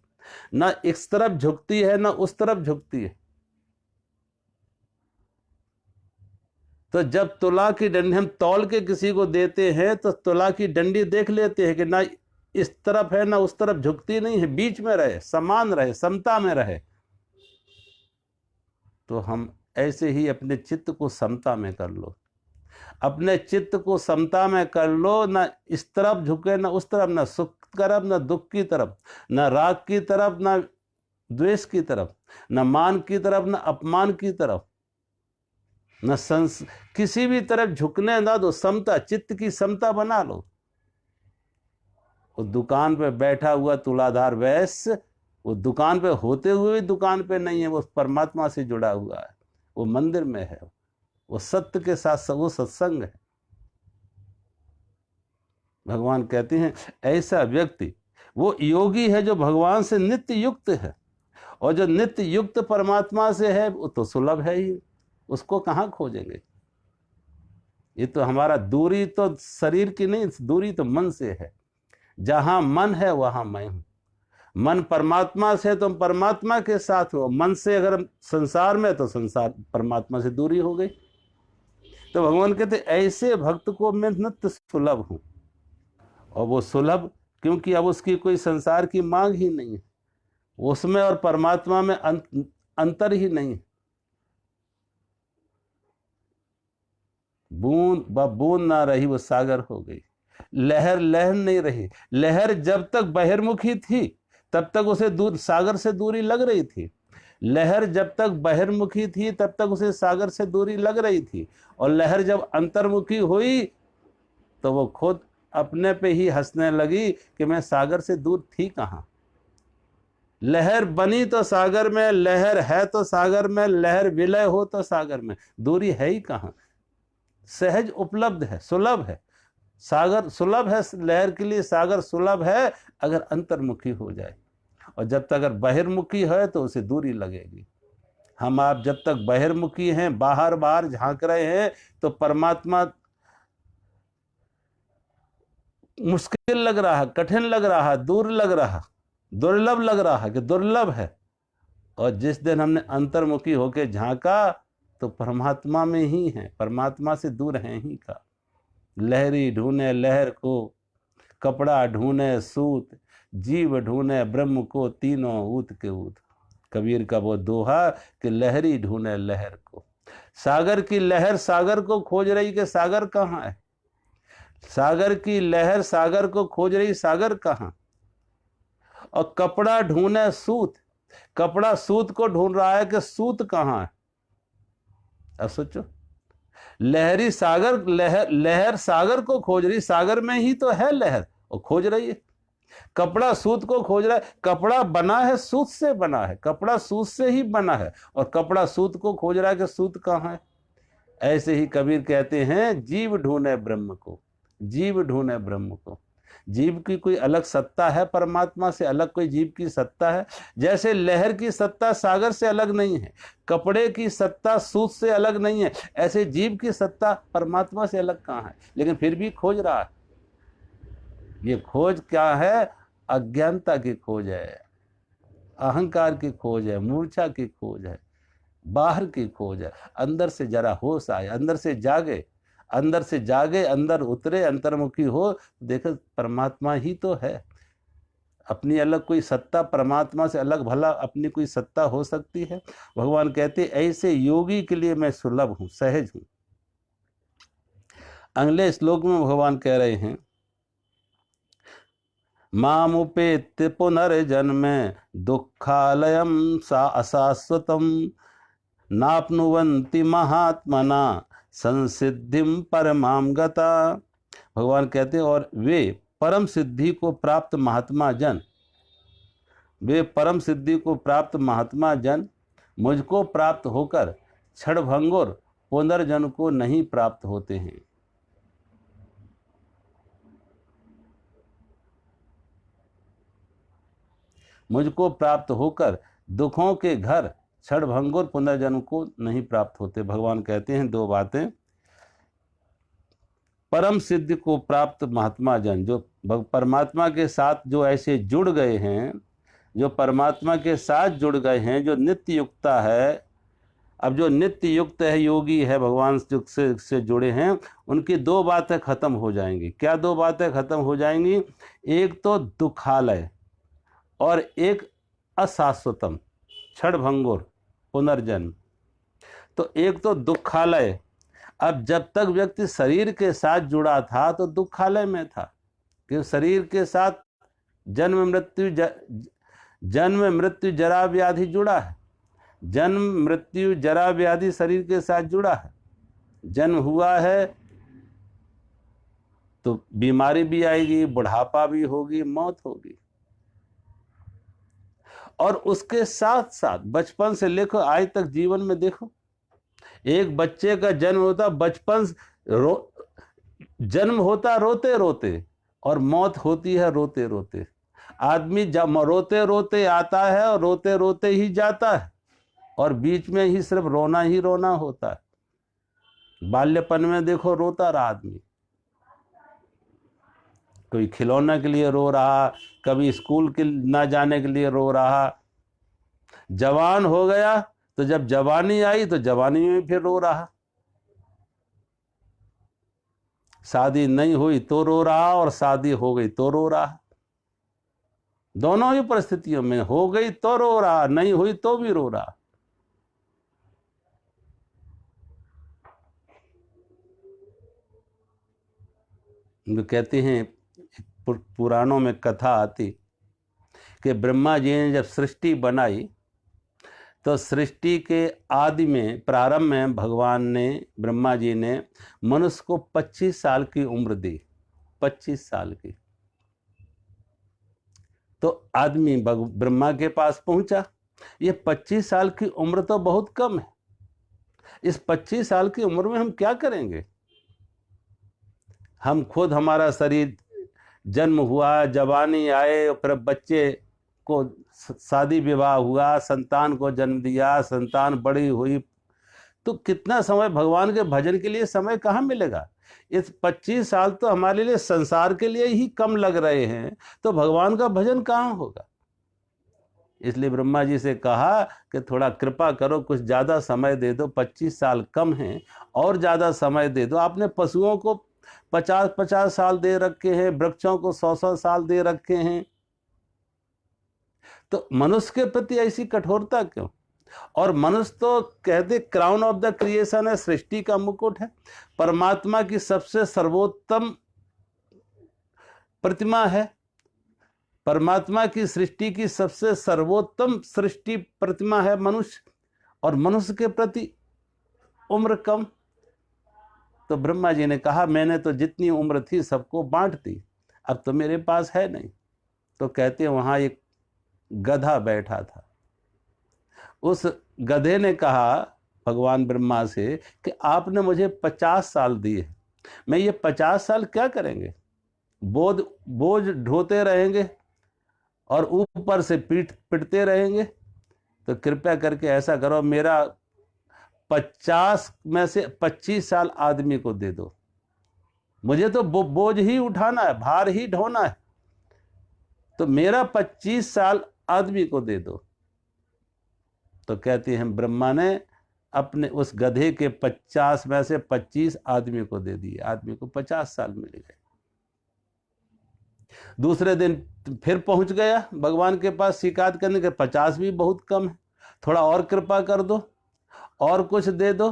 ना इस तरफ झुकती है ना उस तरफ झुकती है। तो जब तुला की डंडी हम तौल के किसी को देते हैं तो तुला की डंडी देख लेते हैं कि ना इस तरफ है ना उस तरफ, झुकती नहीं है, बीच में रहे, समान रहे, समता में रहे। तो हम ऐसे ही अपने चित्त को समता में कर लो, अपने चित्त को समता में कर लो, ना इस तरफ झुके ना उस तरफ, ना सुख की तरफ ना दुख की तरफ, ना राग की तरफ ना द्वेष की तरफ, ना मान की तरफ ना अपमान की तरफ, न किसी भी तरफ झुकने ना दो। समता, चित्त की समता बना लो। वो दुकान पे बैठा हुआ तुलाधार वैश्य, वो दुकान पे होते हुए भी दुकान पे नहीं है, वो परमात्मा से जुड़ा हुआ है, वो मंदिर में है, वो सत्य के साथ वो सत्संग है। भगवान कहते हैं ऐसा व्यक्ति वो योगी है जो भगवान से नित्य युक्त है, और जो नित्य युक्त परमात्मा से है वो तो सुलभ है ही, उसको कहाँ खोजेंगे? ये तो हमारा दूरी तो शरीर की नहीं, दूरी तो मन से है। जहां मन है वहां मैं हूं। मन परमात्मा से तुम परमात्मा के साथ हो, मन से अगर संसार में तो संसार परमात्मा से दूरी हो गई। तो भगवान कहते ऐसे भक्त को मैं नित्य सुलभ हूं। और वो सुलभ क्योंकि अब उसकी कोई संसार की मांग ही नहीं है, उसमें और परमात्मा में अंतर ही नहीं। बूंद ब बूंद ना रही वो सागर हो गई, लहर लहर नहीं रही। लहर जब तक बहिर्मुखी थी तब तक उसे दूर सागर से दूरी लग रही थी। लहर जब तक बहिर्मुखी थी तब तक उसे सागर से दूरी लग रही थी। और लहर जब अंतर्मुखी हुई तो वो खुद अपने पे ही हंसने लगी कि मैं सागर से दूर थी कहां। लहर बनी तो सागर में, लहर है तो सागर में, लहर विलय हो तो सागर में, दूरी है ही कहां। सहज उपलब्ध है, सुलभ है। सागर सुलभ है लहर के लिए, सागर सुलभ है अगर अंतर्मुखी हो जाए। और जब तक अगर बहिर्मुखी है तो उसे दूरी लगेगी। हम आप जब तक बहिर्मुखी हैं, बाहर बाहर झांक रहे हैं, तो परमात्मा मुश्किल लग रहा है, कठिन लग रहा है, दूर लग रहा, दुर्लभ लग रहा है कि दुर्लभ है। और जिस दिन हमने अंतर्मुखी होकर झांका तो परमात्मा में ही है, परमात्मा से दूर है ही का। लहरी ढूंढे लहर को, कपड़ा ढूंढे सूत, जीव ढूंढे ब्रह्म को, तीनों ऊत के ऊत। कबीर का वो दोहा कि लहरी ढूंढे लहर को। सागर की लहर सागर को खोज रही कि सागर कहाँ है। सागर की लहर सागर को खोज रही, सागर कहाँ। और कपड़ा ढूंढे सूत, कपड़ा सूत को ढूंढ रहा है कि सूत कहाँ है। अब सोचो, लहरी सागर, लहर सागर को खोज रही, सागर में ही तो है लहर, वो खोज रही है। कपड़ा सूत को खोज रहा है, कपड़ा बना है सूत से बना है, कपड़ा सूत से ही बना है, और कपड़ा सूत को खोज रहा है कि सूत कहाँ है। ऐसे ही कबीर कहते हैं जीव ढूंढे ब्रह्म को, जीव ढूंढे ब्रह्म को। जीव की कोई अलग सत्ता है, परमात्मा से अलग कोई जीव की सत्ता है। जैसे लहर की सत्ता सागर से अलग नहीं है, कपड़े की सत्ता सूत से अलग नहीं है, ऐसे जीव की सत्ता परमात्मा से अलग कहाँ है। लेकिन फिर भी खोज रहा है। ये खोज क्या है? अज्ञानता की खोज है, अहंकार की खोज है, मूर्छा की खोज है, बाहर की खोज है। अंदर से जरा होश आए, अंदर से जागे, अंदर से जागे, अंदर उतरे, अंतर्मुखी हो, देखो परमात्मा ही तो है। अपनी अलग कोई सत्ता, परमात्मा से अलग भला अपनी कोई सत्ता हो सकती है? भगवान कहते ऐसे योगी के लिए मैं सुलभ हूं, सहज हूं। अगले श्लोक में भगवान कह रहे हैं मामुपेत्य पुनर्जन्मे दुःखालयं सा अशाश्वतम् नाप्नुवन्ति महात्मना संसिद्धिम परमाम गता। भगवान कहते हैं और वे परम सिद्धि को प्राप्त महात्मा जन, वे परम सिद्धि को प्राप्त महात्मा जन मुझको प्राप्त होकर क्षणभंगुर पुनर्जन्म को नहीं प्राप्त होते हैं। मुझको प्राप्त होकर दुखों के घर क्षणभंगुर पुनर्जन्म को नहीं प्राप्त होते। भगवान कहते हैं दो बातें, परम सिद्धि को प्राप्त महात्मा जन, जो परमात्मा के साथ जो ऐसे जुड़ गए हैं, जो परमात्मा के साथ जुड़ गए हैं, जो नित्य युक्ता है। अब जो नित्य युक्त है, योगी है, भगवान से जुड़े हैं, उनकी दो बातें खत्म हो जाएंगी। क्या दो बातें खत्म हो जाएंगी? एक तो दुखालय और एक अशाश्वतम, क्षणभंगुर पुनर्जन्म। तो एक तो दुखालय, अब जब तक व्यक्ति शरीर के साथ जुड़ा था तो दुखालय में था, कि शरीर के साथ जन्म मृत्यु जरा व्याधि जुड़ा है। जन्म मृत्यु जरा व्याधि शरीर के साथ जुड़ा है। जन्म हुआ है तो बीमारी भी आएगी, बुढ़ापा भी होगी, मौत होगी। और उसके साथ साथ बचपन से लेकर आज तक जीवन में देखो, एक बच्चे का जन्म होता, बचपन जन्म होता रोते रोते, और मौत होती है रोते रोते। आदमी जब रोते रोते आता है और रोते रोते ही जाता है, और बीच में ही सिर्फ रोना ही रोना होता है। बाल्यपन में देखो रोता रहा आदमी, कोई खिलौना के लिए रो रहा, कभी स्कूल के ना जाने के लिए रो रहा। जवान हो गया तो जब जवानी आई तो जवानी में फिर रो रहा। शादी नहीं हुई तो रो रहा और शादी हो गई तो रो रहा। दोनों ही परिस्थितियों में, हो गई तो रो रहा, नहीं हुई तो भी रो रहा। कहते हैं, पुराणों में कथा आती कि ब्रह्मा जी ने जब सृष्टि बनाई तो सृष्टि के आदि में, प्रारंभ में भगवान ने, ब्रह्मा जी ने मनुष्य को 25 साल की उम्र दी। 25 साल की। तो आदमी ब्रह्मा के पास पहुंचा। ये 25 साल की उम्र तो बहुत कम है। इस 25 साल की उम्र में हम क्या करेंगे? हम खुद, हमारा शरीर जन्म हुआ, जवानी आए, फिर बच्चे को शादी विवाह हुआ, संतान को जन्म दिया, संतान बड़ी हुई, तो कितना समय भगवान के भजन के लिए समय कहाँ मिलेगा? इस 25 साल तो हमारे लिए संसार के लिए ही कम लग रहे हैं, तो भगवान का भजन कहाँ होगा? इसलिए ब्रह्मा जी से कहा कि थोड़ा कृपा करो, कुछ ज़्यादा समय दे दो, 25 साल कम है, और ज़्यादा समय दे दो। आपने पशुओं को 50-50 साल दे रखे हैं, वृक्षों को 100-100 साल दे रखे हैं, तो मनुष्य के प्रति ऐसी कठोरता क्यों? और मनुष्य तो कहते क्राउन ऑफ द क्रिएशन है, सृष्टि का मुकुट है, परमात्मा की सबसे सर्वोत्तम प्रतिमा है, परमात्मा की सृष्टि की सबसे सर्वोत्तम सृष्टि प्रतिमा है मनुष्य, और मनुष्य के प्रति उम्र कम। तो ब्रह्मा जी ने कहा, मैंने तो जितनी उम्र थी सबको बांट दी, अब तो मेरे पास है नहीं। तो कहते हैं वहां एक गधा बैठा था। उस गधे ने कहा भगवान ब्रह्मा से कि आपने मुझे 50 साल दिए, मैं ये 50 साल क्या करेंगे? बोझ ढोते रहेंगे और ऊपर से पिटते रहेंगे। तो कृपया करके ऐसा करो, मेरा 50 में से 25 साल आदमी को दे दो। मुझे तो बोझ ही उठाना है, भार ही ढोना है, तो मेरा 25 साल आदमी को दे दो। तो कहते हैं ब्रह्मा ने अपने उस गधे के 50 में से 25 आदमी को दे दिए, आदमी को 50 साल मिल गए। दूसरे दिन फिर पहुंच गया भगवान के पास शिकायत करने के, 50 भी बहुत कम है, थोड़ा और कृपा कर दो, और कुछ दे दो।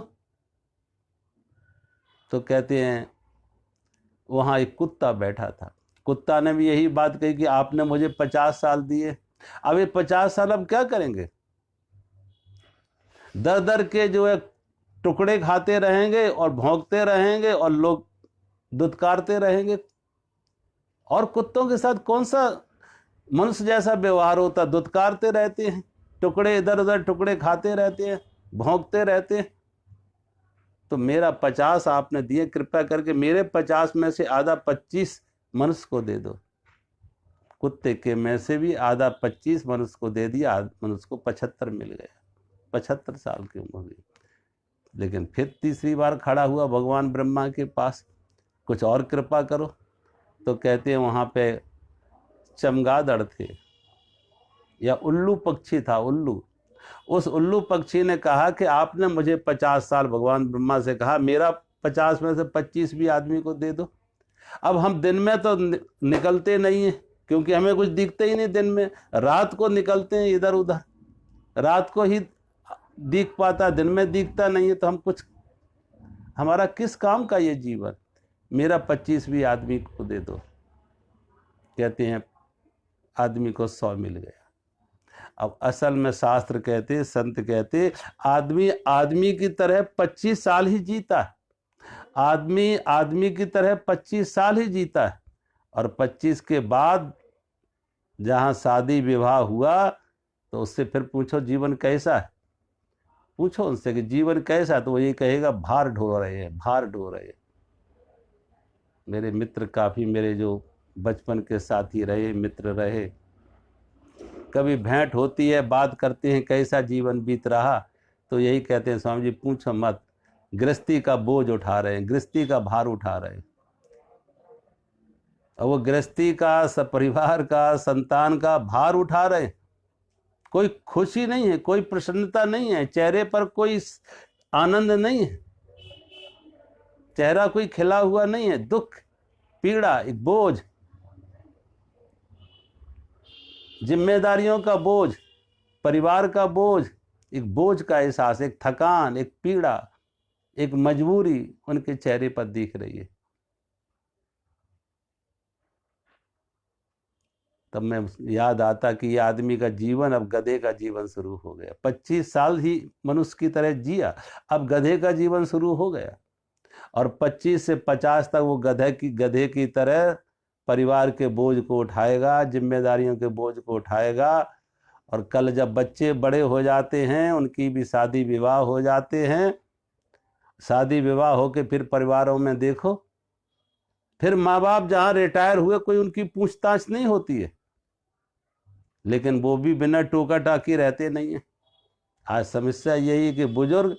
तो कहते हैं वहां एक कुत्ता बैठा था। कुत्ता ने भी यही बात कही कि आपने मुझे 50 साल दिए, अब ये 50 साल अब क्या करेंगे? दर दर के जो है टुकड़े खाते रहेंगे और भौंकते रहेंगे और लोग दुत्कारते रहेंगे। और कुत्तों के साथ कौन सा मनुष्य जैसा व्यवहार होता? दुत्कारते रहते हैं, टुकड़े इधर उधर टुकड़े खाते रहते हैं, भौंकते रहते हैं। तो मेरा 50 आपने दिए, कृपया करके मेरे 50 में से आधा 25 मनुष्य को दे दो। कुत्ते के में से भी आधा 25 मनुष्य को दे दिया, मनुष्य को 75 मिल गया, 75 साल की उम्र हुई। लेकिन फिर तीसरी बार खड़ा हुआ भगवान ब्रह्मा के पास, कुछ और कृपा करो। तो कहते हैं वहां पे चमगादड़ थे, या उल्लू पक्षी था, उल्लू। उस उल्लू पक्षी ने कहा कि आपने मुझे 50 साल, भगवान ब्रह्मा से कहा, मेरा 50 में से 25 भी आदमी को दे दो। अब हम दिन में तो निकलते नहीं हैं, क्योंकि हमें कुछ दिखते ही नहीं दिन में, रात को निकलते हैं इधर उधर, रात को ही दिख पाता, दिन में दिखता नहीं है, तो हम कुछ, हमारा किस काम का ये जीवन? मेरा 25 भी आदमी को दे दो। कहते हैं आदमी को 100 मिल गया। अब असल में शास्त्र कहते, संत कहते, आदमी आदमी की तरह 25 साल ही जीता है, आदमी आदमी की तरह 25 साल ही जीता है। और 25 के बाद जहां शादी विवाह हुआ तो उससे फिर पूछो जीवन कैसा है, पूछो उनसे कि जीवन कैसा है, तो वो ये कहेगा भार ढो रहे हैं, भार ढो रहे हैं। मेरे मित्र काफ़ी, मेरे जो बचपन के साथी रहे, मित्र रहे, कभी भेंट होती है, बात करते हैं कैसा जीवन बीत रहा, तो यही कहते हैं स्वामी जी पूछो मत, गृहस्थी का बोझ उठा रहे हैं, गृहस्थी का भार उठा रहे हैं। और वो गृहस्थी का, सब परिवार का, संतान का भार उठा रहे हैं। कोई खुशी नहीं है, कोई प्रसन्नता नहीं है, चेहरे पर कोई आनंद नहीं है, चेहरा कोई खिला हुआ नहीं है। दुख, पीड़ा, एक बोझ, जिम्मेदारियों का बोझ, परिवार का बोझ, एक बोझ का एहसास, एक थकान, एक पीड़ा, एक मजबूरी उनके चेहरे पर दिख रही है। तब मैं याद आता कि ये आदमी का जीवन अब गधे का जीवन शुरू हो गया। 25 साल ही मनुष्य की तरह जिया, अब गधे का जीवन शुरू हो गया। और 25 से 50 तक वो गधे की तरह परिवार के बोझ को उठाएगा, जिम्मेदारियों के बोझ को उठाएगा। और कल जब बच्चे बड़े हो जाते हैं, उनकी भी शादी विवाह हो जाते हैं, शादी विवाह होके फिर परिवारों में देखो, फिर माँ बाप जहाँ रिटायर हुए कोई उनकी पूछताछ नहीं होती है, लेकिन वो भी बिना टोका टाकी रहते नहीं है। आज समस्या यही है कि बुजुर्ग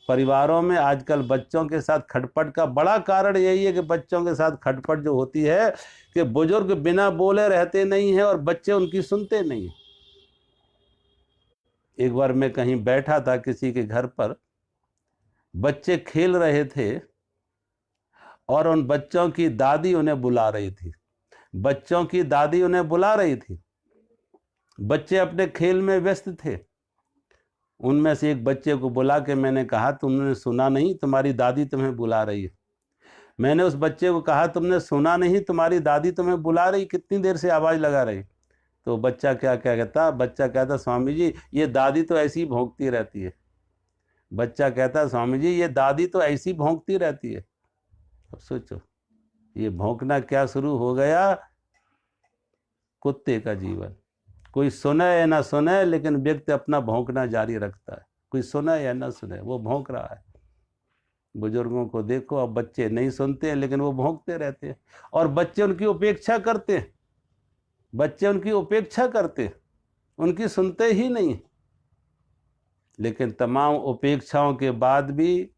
परिवारों में आजकल बच्चों के साथ खटपट का बड़ा कारण यही है कि बच्चों के साथ खटपट जो होती है कि बुजुर्ग बिना बोले रहते नहीं है और बच्चे उनकी सुनते नहीं है। एक बार मैं कहीं बैठा था किसी के घर पर, बच्चे खेल रहे थे और उन बच्चों की दादी उन्हें बुला रही थी। बच्चों की दादी उन्हें बुला रही थी, बच्चे अपने खेल में व्यस्त थे। उनमें से एक बच्चे को बुला के मैंने कहा, तुमने सुना नहीं, तुम्हारी दादी तुम्हें बुला रही है। मैंने उस बच्चे को कहा, तुमने सुना नहीं, तुम्हारी दादी तुम्हें बुला रही, कितनी देर से आवाज़ लगा रही। तो बच्चा क्या क्या कहता, बच्चा कहता, स्वामी जी ये दादी तो ऐसी भौंकती रहती है। बच्चा कहता, स्वामी जी ये दादी तो ऐसी भौंकती रहती है। अब सोचो, ये भौंकना क्या शुरू हो गया, कुत्ते का जीवन। कोई सुने या ना सुने, लेकिन व्यक्ति अपना भौंकना जारी रखता है। कोई सुने या ना सुने, वो भौंक रहा है। बुजुर्गों को देखो, अब बच्चे नहीं सुनते हैं, लेकिन वो भौंकते रहते हैं। और बच्चे उनकी उपेक्षा करते हैं, बच्चे उनकी उपेक्षा करते हैं, उनकी सुनते ही नहीं। लेकिन तमाम उपेक्षाओं के बाद भी,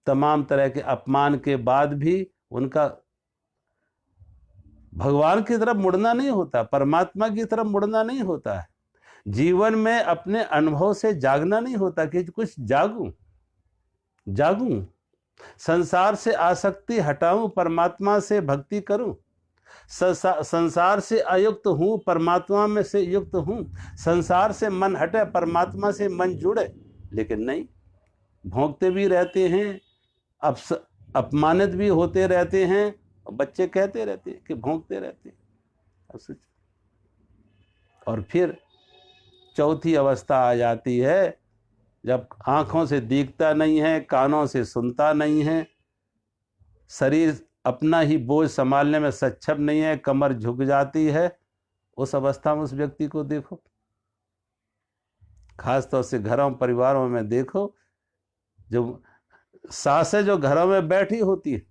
तमाम तरह के अपमान के बाद भी उनका भगवान की तरफ मुड़ना नहीं होता, परमात्मा की तरफ मुड़ना नहीं होता है। जीवन में अपने अनुभव से जागना नहीं होता कि कुछ जागूं, संसार से आसक्ति हटाऊं, परमात्मा से भक्ति करूं। संसार से अयुक्त हूं, परमात्मा में से युक्त हूं। संसार से मन हटे, परमात्मा से मन जुड़े। लेकिन नहीं, भोंकते भी रहते हैं, अपमानित भी होते रहते हैं। बच्चे कहते रहते हैं कि भोंकते रहते हैं। और फिर चौथी अवस्था आ जाती है, जब आंखों से दिखता नहीं है, कानों से सुनता नहीं है, शरीर अपना ही बोझ संभालने में सक्षम नहीं है, कमर झुक जाती है। उस अवस्था में उस व्यक्ति को देखो, खासतौर से घरों परिवारों में देखो, जो सासें जो घरों में बैठी होती है,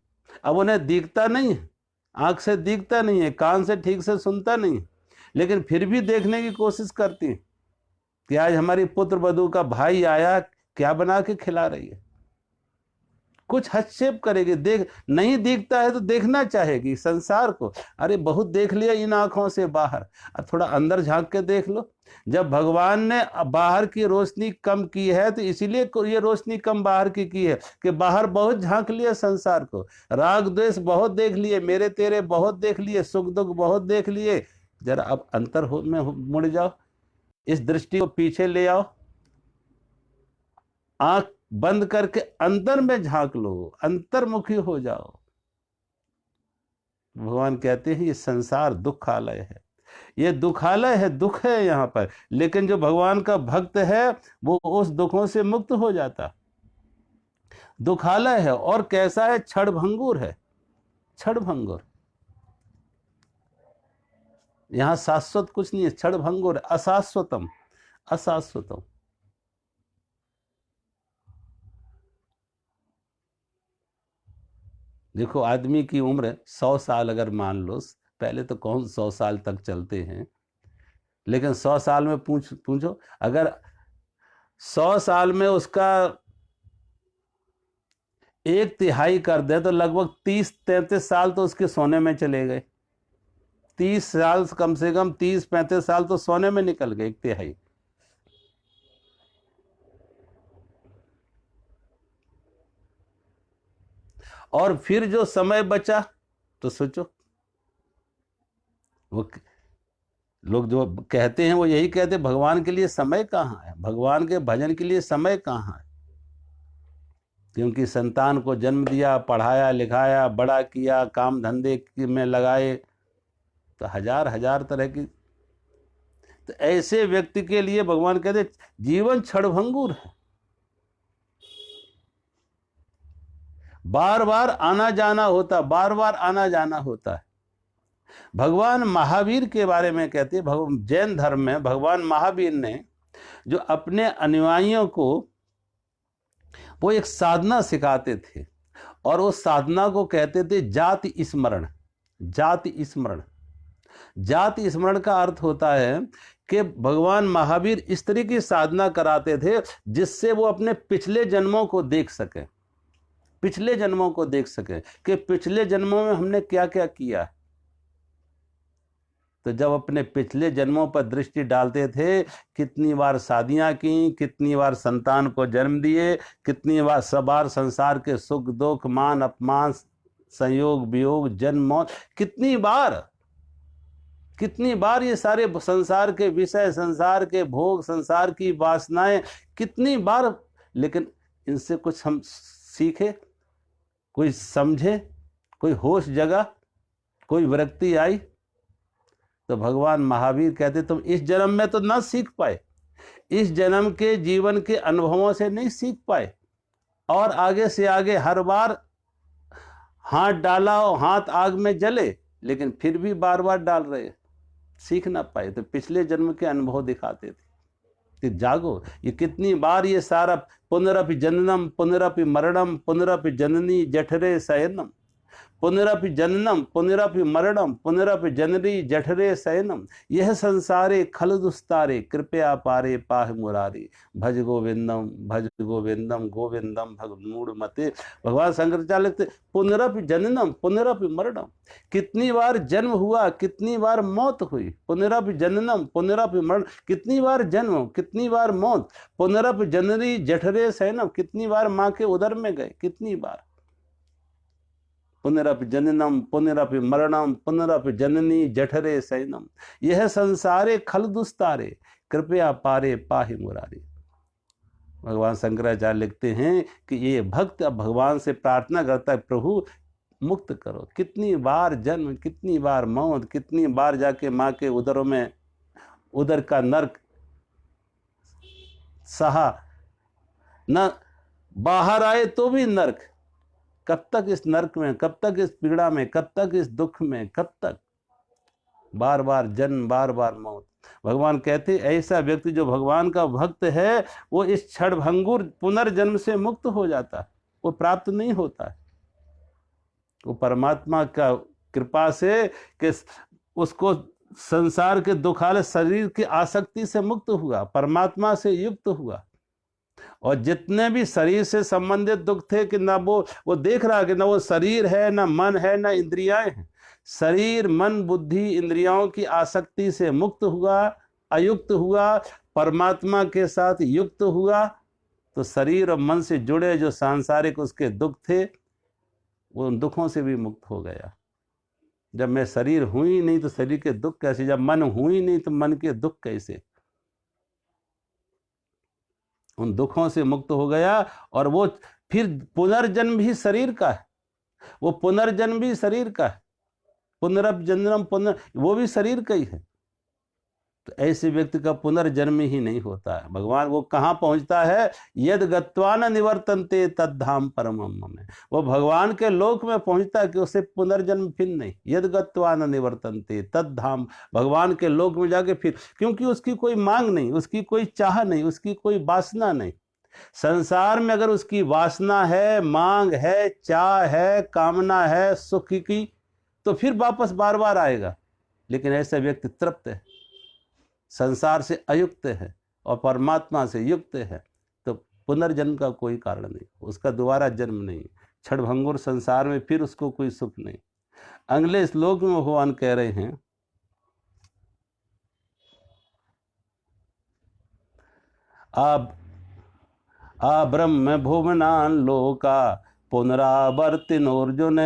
अब उन्हें दिखता नहीं है, आंख से दिखता नहीं है, कान से ठीक से सुनता नहीं है, लेकिन फिर भी देखने की कोशिश करती है कि आज हमारी पुत्र वधू का भाई आया, क्या बना के खिला रही है, कुछ हस्तक्षेप करेगी। देख नहीं दिखता है तो देखना चाहेगी संसार को। अरे बहुत देख लिया इन आंखों से बाहर, अब थोड़ा अंदर झांक के देख लो। जब भगवान ने बाहर की रोशनी कम की है तो इसीलिए ये रोशनी कम बाहर की है कि बाहर बहुत झांक लिया संसार को, राग द्वेष बहुत देख लिए, मेरे तेरे बहुत देख लिए, सुख दुख बहुत देख लिए। जरा अब अंतर में मुड़ जाओ, इस दृष्टि को पीछे ले आओ, आंख बंद करके अंदर में झांक लो, अंतर्मुखी हो जाओ। भगवान कहते हैं ये संसार दुखालय है, ये दुखालय है, दुख है यहाँ पर। लेकिन जो भगवान का भक्त है वो उस दुखों से मुक्त हो जाता। दुखालय है और कैसा है, क्षणभंगुर है, क्षणभंगुर। यहाँ शाश्वत कुछ नहीं है, क्षणभंगुर, अशाश्वतम, अशाश्वतम। देखो आदमी की उम्र 100 साल अगर मान लो, पहले तो कौन 100 साल तक चलते हैं, लेकिन 100 साल में पूछो अगर 100 साल में उसका एक तिहाई कर दे तो लगभग 30-33 साल तो उसके सोने में चले गए। 30 साल, कम से कम 30-35 साल तो सोने में निकल गए, एक तिहाई। और फिर जो समय बचा तो सोचो, वो लोग जो कहते हैं वो यही कहते हैं, भगवान के लिए समय कहाँ है, भगवान के भजन के लिए समय कहाँ है। क्योंकि संतान को जन्म दिया, पढ़ाया लिखाया, बड़ा किया, काम धंधे में लगाए, तो हजार हजार तरह की। तो ऐसे व्यक्ति के लिए भगवान कहते जीवन क्षणभंगुर है, बार बार आना जाना होता, बार बार आना जाना होता है। भगवान महावीर के बारे में कहते हैं, जैन धर्म में भगवान महावीर ने जो अपने अनुयायियों को वो एक साधना सिखाते थे, और उस साधना को कहते थे जाति स्मरण। जाति स्मरण, जाति स्मरण का अर्थ होता है कि भगवान महावीर इस तरह की साधना कराते थे जिससे वो अपने पिछले जन्मों को देख सके, पिछले जन्मों को देख सके कि पिछले जन्मों में हमने क्या क्या किया। तो जब अपने पिछले जन्मों पर दृष्टि डालते थे, कितनी बार शादियां की, कितनी बार संतान को जन्म दिए, कितनी बार संसार के सुख दुख, मान अपमान, संयोग वियोग, जन्म मौत, कितनी बार ये सारे संसार के विषय, संसार के भोग, संसार की वासनाएं, कितनी बार। लेकिन इनसे कुछ हम सीखे, कोई समझे, कोई होश जगा, कोई विरक्ति आई। तो भगवान महावीर कहते तुम इस जन्म में तो ना सीख पाए, इस जन्म के जीवन के अनुभवों से नहीं सीख पाए, और आगे से आगे हर बार हाथ डाला और हाथ आग में जले, लेकिन फिर भी बार बार डाल रहे, सीख ना पाए। तो पिछले जन्म के अनुभव दिखाते थे कि जागो, ये कितनी बार ये सारा पुनरपि जननम पुनरपि मरणम पुनरपि जननी जठरे शयनम, पुनरपि जननम पुनरपि मरणम पुनरपि जननी जठरे शयनम, यह संसारे खल दुस्तारे कृपया पारे पाहि मुरारी, भज गोविंदम गोविंदम भग मूढ़ मते। भगवान शंकराचार्य लिखते पुनरपि जननम पुनरपि मरणम, कितनी बार जन्म हुआ, कितनी बार मौत हुई। पुनरपि जननम पुनरपि मरण, कितनी बार जन्म, कितनी बार मौत। पुनरपि जननी जठरे शयनम, कितनी बार माँ के उदर में गए, कितनी बार। पुनरपि जननम पुनरपि मरणम पुनरपि जननी जठरे शयनम, यह संसारे खल दुस्तारे कृपया पारे पाहि मुरारी। भगवान शंकराचार्य लिखते हैं कि ये भक्त अब भगवान से प्रार्थना करता है, प्रभु मुक्त करो। कितनी बार जन्म, कितनी बार मौत, कितनी बार जाके माँ के उदरों में, उदर का नर्क सहा, न बाहर आए तो भी नर्क। कब तक इस नर्क में, कब तक इस पीड़ा में, कब तक इस दुख में, कब तक बार बार जन्म, बार बार मौत। भगवान कहते ऐसा व्यक्ति जो भगवान का भक्त है वो इस क्षणभंगुर पुनर्जन्म से मुक्त हो जाता है, वो प्राप्त नहीं होता है। वो परमात्मा का कृपा से कि उसको संसार के दुखाले शरीर की आसक्ति से मुक्त हुआ, परमात्मा से युक्त हुआ। और जितने भी शरीर से संबंधित दुख थे कि ना वो देख रहा कि ना वो शरीर है, ना मन है, ना इंद्रियां हैं। शरीर मन बुद्धि इंद्रियों की आसक्ति से मुक्त हुआ, अयुक्त हुआ, परमात्मा के साथ युक्त हुआ। तो शरीर और मन से जुड़े जो सांसारिक उसके दुख थे वो उन दुखों से भी मुक्त हो गया। जब मैं शरीर हूं ही नहीं तो शरीर के दुख कैसे, जब मन हूं ही नहीं तो मन के दुख कैसे। उन दुखों से मुक्त हो गया। और वो फिर पुनर्जन्म भी शरीर का है, वो पुनर्जन्म भी शरीर का है, पुनर्जन्म वो भी शरीर का ही है। तो ऐसे व्यक्ति का पुनर्जन्म ही नहीं होता है। भगवान वो कहाँ पहुंचता है, यद गत्वा न निवर्तन्ते तद्धाम परमम में, वो भगवान के लोक में पहुंचता है कि उसे पुनर्जन्म फिर नहीं। यद गत्वा न निवर्तन्ते तद्धाम, भगवान के लोक में जाके फिर, क्योंकि उसकी कोई मांग नहीं, उसकी कोई चाह नहीं, उसकी कोई वासना नहीं। संसार में अगर उसकी वासना है, मांग है, चाह है, कामना है सुख की, तो फिर वापस बार बार आएगा। लेकिन ऐसा व्यक्ति तृप्त है, संसार से अयुक्त है और परमात्मा से युक्त है, तो पुनर्जन्म का कोई कारण नहीं, उसका दोबारा जन्म नहीं। क्षणभंगुर संसार में फिर उसको कोई सुख नहीं। अगले श्लोक में भगवान कह रहे हैं, अब ब्रह्म भुवनान लोका पुनरावर्तिनोर्जुन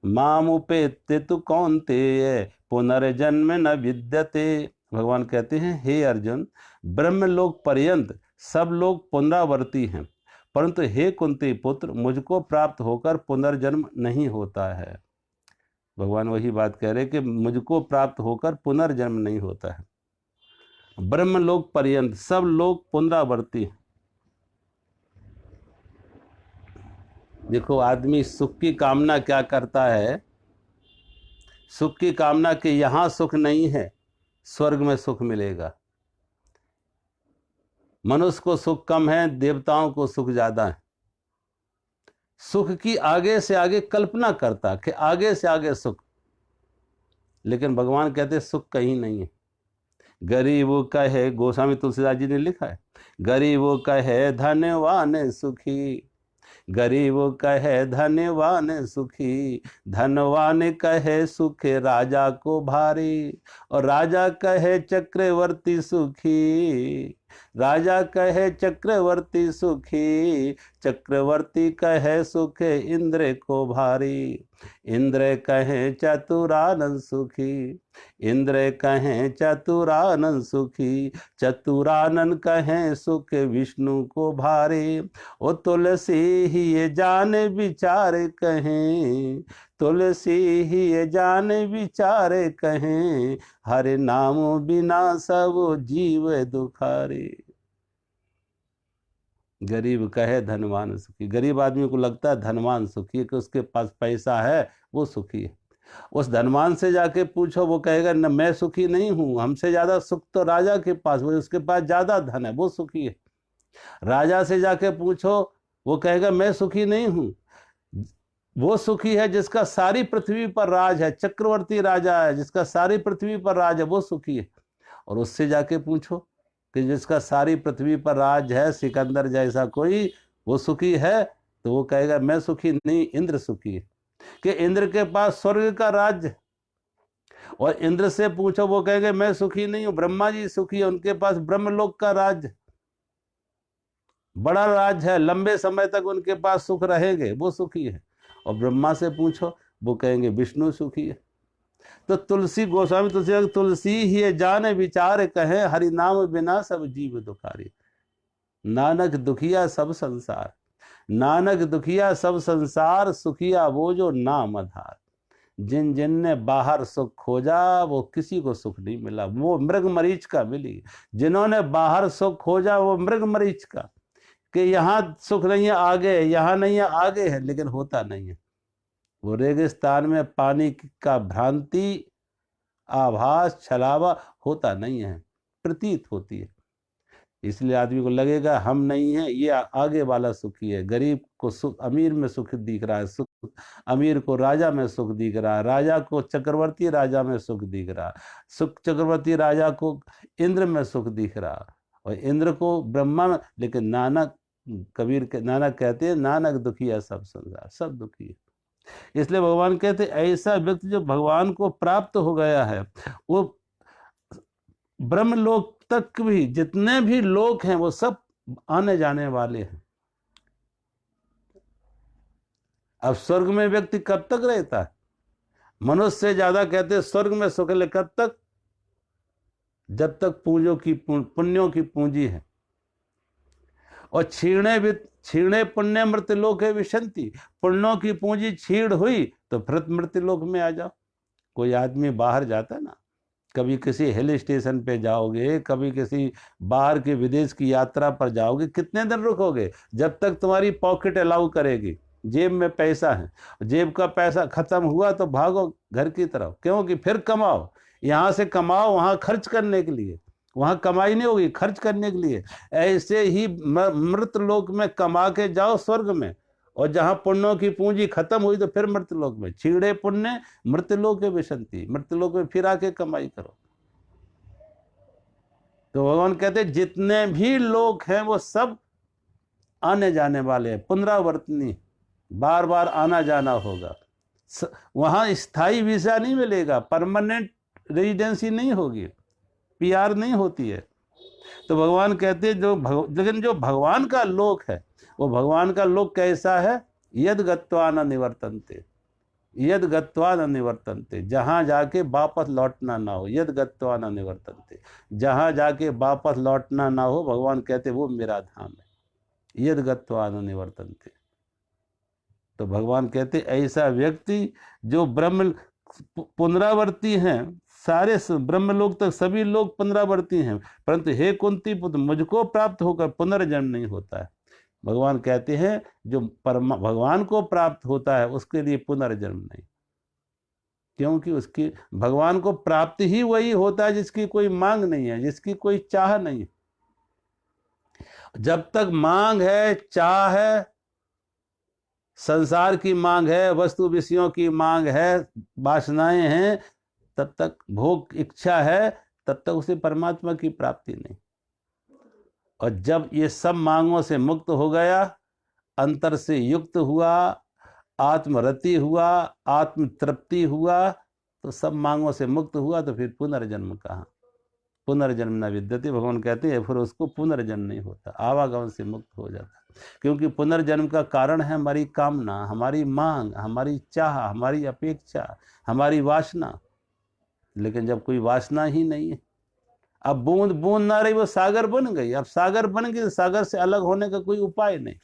मामुपेत्य तु कौन्तेय पुनर्जन्म न विद्यते। भगवान कहते हैं, हे अर्जुन, ब्रह्मलोक पर्यंत सब लोग पुनरावर्ती हैं, परंतु हे कुंती पुत्र, मुझको प्राप्त होकर पुनर्जन्म नहीं होता है। भगवान वही बात कह रहे कि मुझको प्राप्त होकर पुनर्जन्म नहीं होता है। ब्रह्मलोक पर्यंत सब लोग पुनरावर्ती हैं। देखो, आदमी सुख की कामना क्या करता है? सुख की कामना कि यहां सुख नहीं है, स्वर्ग में सुख मिलेगा। मनुष्य को सुख कम है, देवताओं को सुख ज्यादा है। सुख की आगे से आगे कल्पना करता कि आगे से आगे सुख, लेकिन भगवान कहते सुख कहीं नहीं है। गरीब कहे, गोस्वामी तुलसीदास जी ने लिखा है, गरीब कहे धनवान सुखी, गरीब कहे धनवान सुखी, धनवान कहे सुख राजा को भारी, और राजा कहे चक्रवर्ती सुखी, राजा कहे चक्रवर्ती सुखी, चक्रवर्ती कहे सुख इंद्र को भारी, इंद्र कहे चतुरानंद सुखी, इंद्र कहे चतुरानंद सुखी, चतुरानंद कहे सुख विष्णु को भारी। ओ तुलसी ही ये जान विचार कहें, तुलसी ही ये जान विचार कहें, हरे नाम बिना सब जीव दुखारे। गरीब कहे धनवान सुखी, गरीब आदमी को लगता है धनवान सुखी है कि उसके पास पैसा है, वो सुखी है। उस धनवान से जाके पूछो, वो कहेगा न, मैं सुखी नहीं हूं, हमसे ज्यादा सुख तो राजा के पास, वो उसके पास ज्यादा धन है, वो सुखी है। राजा से जाके पूछो, वो कहेगा मैं सुखी नहीं हूं। वो सुखी है जिसका सारी पृथ्वी पर राज है, चक्रवर्ती राजा है, जिसका सारी पृथ्वी पर राज है, वो सुखी है। और उससे जाके पूछो कि जिसका सारी पृथ्वी पर राज है, सिकंदर जैसा कोई, वो सुखी है, तो वो कहेगा मैं सुखी नहीं, इंद्र सुखी है, कि इंद्र के पास स्वर्ग का राज्य। और इंद्र से पूछो, वो कहेंगे मैं सुखी नहीं हूं, ब्रह्मा जी सुखी है, उनके पास ब्रह्मलोक का राज्य, बड़ा राज है, लंबे समय तक उनके पास सुख रहेंगे, वो सुखी है। और ब्रह्मा से पूछो, वो कहेंगे विष्णु सुखी है। तो तुलसी, गोस्वामी तुलसी, तुलसी ही जान विचार कहे, हरि नाम बिना सब जीव दुखारी। नानक दुखिया सब संसार, नानक दुखिया सब संसार, सुखिया वो जो नाम आधार। जिन जिन ने बाहर सुख खोजा, वो किसी को सुख नहीं मिला, वो मृग मरीच का मिली। जिन्होंने बाहर सुख खोजा, वो मृग मरीच का, कि यहाँ सुख नहीं है आगे, यहाँ नहीं है आगे है, लेकिन होता नहीं है। वो रेगिस्तान में पानी का भ्रांति, आभास, छलावा होता नहीं है, प्रतीत होती है। इसलिए आदमी को लगेगा हम नहीं है, ये आगे वाला सुखी है। गरीब को सुख, अमीर में सुख दिख रहा है, सुख अमीर को राजा में सुख दिख रहा है, राजा को चक्रवर्ती राजा में सुख दिख रहा है, सुख चक्रवर्ती राजा को इंद्र में सुख दिख रहा, और इंद्र को ब्रह्मा में। लेकिन नानक, कबीर के नानक कहते हैं, नानक दुखिया सब संसार, सब दुखी है। इसलिए भगवान कहते ऐसा व्यक्ति जो भगवान को प्राप्त हो गया है, वो ब्रह्मलोक तक भी जितने भी लोग हैं, वो सब आने जाने वाले हैं। अब स्वर्ग में व्यक्ति कब तक रहता है? मनुष्य से ज्यादा कहते हैं स्वर्ग में सुख ले, कब तक? जब तक पुण्यों की पूंजी है। और क्षीणे पुण्य मृत्युलोक विशंति, पुण्यों की पूंजी छीण हुई तो फिर मृत्युलोक में आ जाओ। कोई आदमी बाहर जाता है ना, कभी किसी हिल स्टेशन पे जाओगे, कभी किसी बाहर के विदेश की यात्रा पर जाओगे, कितने दिन रुकोगे? जब तक तुम्हारी पॉकेट अलाउ करेगी, जेब में पैसा है। जेब का पैसा खत्म हुआ तो भागो घर की तरफ, क्योंकि फिर कमाओ, यहाँ से कमाओ वहाँ खर्च करने के लिए, वहाँ कमाई नहीं होगी, खर्च करने के लिए। ऐसे ही मृत लोक में कमा के जाओ स्वर्ग में, और जहां पुण्यों की पूंजी खत्म हुई तो फिर मृत्युलोक में। छीड़े पुण्य मृत्युलोक विशंति, मृत्युलोक में फिर आके कमाई करो। तो भगवान कहते जितने भी लोग हैं वो सब आने जाने वाले हैं, पुनरावर्तनी। बार बार आना जाना होगा, वहाँ स्थायी वीज़ा नहीं मिलेगा, परमानेंट रेजिडेंसी नहीं होगी, पीआर नहीं होती है। तो भगवान कहते हैं लेकिन जो भगवान का लोक है, वो भगवान का लोक कैसा है? यद गत्वा न निवर्तन्ते, यद गत्वा न निवर्तन्ते, जहाँ जाके वापस लौटना ना हो। यद गत्वा न निवर्तन्ते, जहाँ जाके वापस लौटना ना हो, भगवान कहते वो मेरा धाम है। यद गत्वा न निवर्तन्ते, तो भगवान कहते ऐसा व्यक्ति जो ब्रह्म पुनरावर्ती हैं, सारे ब्रह्मलोक तक सभी लोग पुनरावर्ती हैं, परंतु हे कुंती पुत्र, मुझको प्राप्त होकर पुनर्जन्म नहीं होता है। भगवान कहते हैं जो भगवान को प्राप्त होता है उसके लिए पुनर्जन्म नहीं, क्योंकि उसकी भगवान को प्राप्त ही वही होता है जिसकी कोई मांग नहीं है, जिसकी कोई चाह नहीं है। जब तक मांग है, चाह है, संसार की मांग है, वस्तु विषयों की मांग है, वासनाएं हैं, तब तक भोग इच्छा है, तब तक उसे परमात्मा की प्राप्ति नहीं। और जब ये सब मांगों से मुक्त हो गया, अंतर से युक्त हुआ, आत्मरति हुआ, आत्म तृप्ति हुआ, तो सब मांगों से मुक्त हुआ, तो फिर पुनर्जन्म कहाँ? पुनर्जन्म न विद्यते, भगवान कहते हैं फिर उसको पुनर्जन्म नहीं होता, आवागमन से मुक्त हो जाता। क्योंकि पुनर्जन्म का कारण है हमारी कामना, हमारी मांग, हमारी चाह, हमारी अपेक्षा, हमारी वासना। लेकिन जब कोई वासना ही नहीं है, अब बूंद बूंद ना रही वो सागर बन गई। अब सागर बन गई तो सागर से अलग होने का कोई उपाय नहीं।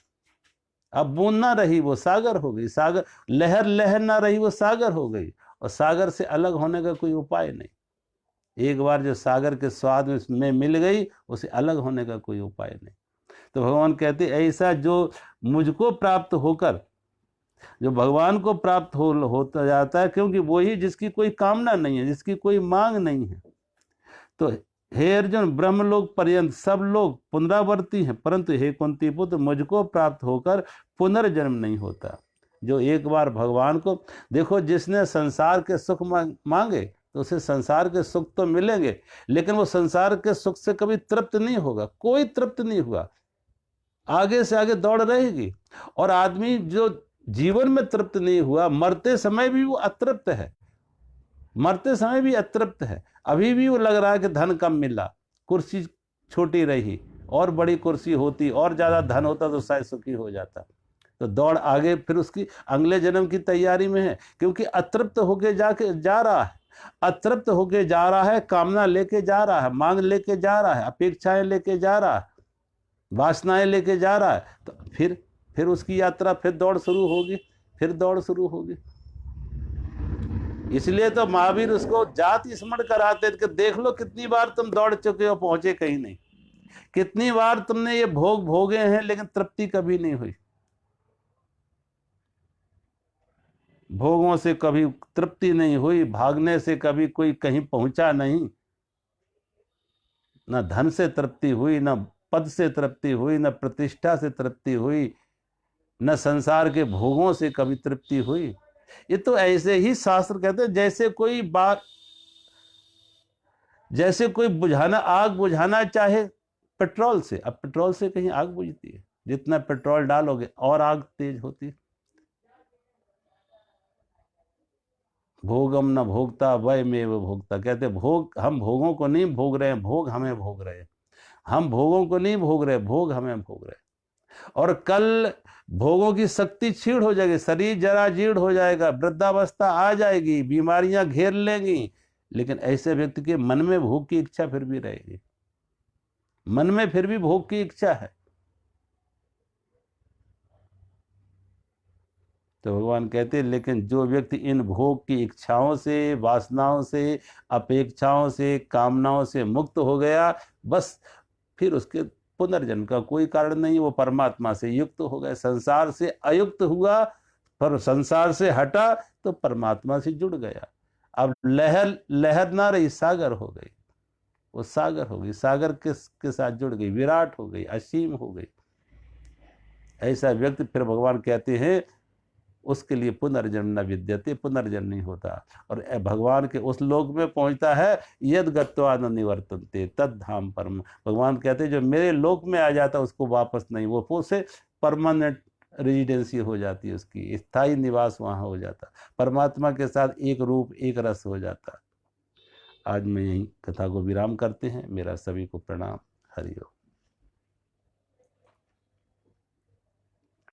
अब बूंद ना रही वो सागर हो गई, सागर लहर लहर ना रही वो सागर हो गई, और सागर से अलग होने का कोई उपाय नहीं। एक बार जो सागर के स्वाद में मिल गई, उसे अलग होने का कोई उपाय नहीं। तो भगवान कहते ऐसा जो मुझको प्राप्त होकर जो भगवान को प्राप्त होता जाता है, क्योंकि वही जिसकी कोई कामना नहीं है, जिसकी कोई मांग नहीं है। तो हे अर्जुन, ब्रह्मलोक पर्यंत सब लोग पुनरावर्ती हैं, परंतु हे कुंती पुत्र, मुझको प्राप्त होकर पुनर्जन्म नहीं होता। जो एक बार भगवान को देखो, जिसने संसार के सुख मांगे तो उसे संसार के सुख तो मिलेंगे, लेकिन वो संसार के सुख से कभी तृप्त नहीं होगा, कोई तृप्त नहीं हुआ, आगे से आगे दौड़ रहेगी। और आदमी जो जीवन में तृप्त नहीं हुआ, मरते समय भी वो अतृप्त है, मरते समय भी अतृप्त है। अभी भी वो लग रहा है कि धन कम मिला, कुर्सी छोटी रही, और बड़ी कुर्सी होती, और ज़्यादा धन होता तो शायद सुखी हो जाता। तो दौड़ आगे फिर उसकी अगले जन्म की तैयारी में है, क्योंकि अतृप्त होके जा रहा है, अतृप्त होके जा रहा है, कामना लेके जा रहा है, मांग लेके जा रहा है, अपेक्षाएं लेके जा रहा है, वासनाएं लेके जा रहा है। तो फिर उसकी यात्रा, फिर दौड़ शुरू होगी, फिर दौड़ शुरू होगी। इसलिए तो महावीर उसको जाति स्मरण कराते थे कि देख लो कितनी बार तुम दौड़ चुके हो, पहुंचे कहीं नहीं, कितनी बार तुमने ये भोग भोगे हैं, लेकिन तृप्ति कभी नहीं हुई। भोगों से कभी तृप्ति नहीं हुई, भागने से कभी कोई कहीं पहुंचा नहीं, न धन से तृप्ति हुई, न पद से तृप्ति हुई, न प्रतिष्ठा से तृप्ति हुई, न संसार के भोगों से कभी तृप्ति हुई। ये तो ऐसे ही शास्त्र कहते हैं, जैसे कोई आग बुझाना चाहे पेट्रोल से। अब पेट्रोल से कहीं आग बुझती है? जितना पेट्रोल डालोगे और आग तेज होती है। भोगम न भोगता वय में वो भोगता, कहते भोग, हम भोगों को नहीं भोग रहे हैं, भोग हमें भोग रहे हैं। हम भोगों को नहीं भोग रहे, भोग हमें भोग रहे हैं। और कल भोगों की शक्ति क्षीण हो जाएगी, शरीर जरा जीर्ण हो जाएगा, वृद्धावस्था आ जाएगी, बीमारियां घेर लेंगी, लेकिन ऐसे व्यक्ति के मन में भोग की इच्छा फिर भी रहेगी, मन में फिर भी भोग की इच्छा है। तो भगवान कहते हैं लेकिन जो व्यक्ति इन भोग की इच्छाओं से, वासनाओं से, अपेक्षाओं से, कामनाओं से मुक्त हो गया, बस फिर उसके पुनर्जन्म का कोई कारण नहीं, वो परमात्मा से युक्त हो गए। संसार से अयुक्त हुआ, पर संसार से हटा तो परमात्मा से जुड़ गया। अब लहर ना रही, सागर हो गई, वो सागर हो गई, सागर के साथ जुड़ गई, विराट हो गई, असीम हो गई। ऐसा व्यक्ति फिर भगवान कहते हैं उसके लिए पुनर्जन्म न विद्यते, पुनर्जन्म नहीं होता, और भगवान के उस लोक में पहुंचता है। यद गत्वा न निवर्तन्ते तद धाम परम, भगवान कहते हैं जो मेरे लोक में आ जाता उसको वापस नहीं, वो उसे परमानेंट रेजिडेंसी हो जाती है, उसकी स्थायी निवास वहाँ हो जाता, परमात्मा के साथ एक रूप एक रस हो जाता। आज मैं यही कथा को विराम करते हैं। मेरा सभी को प्रणाम। हरि ओम।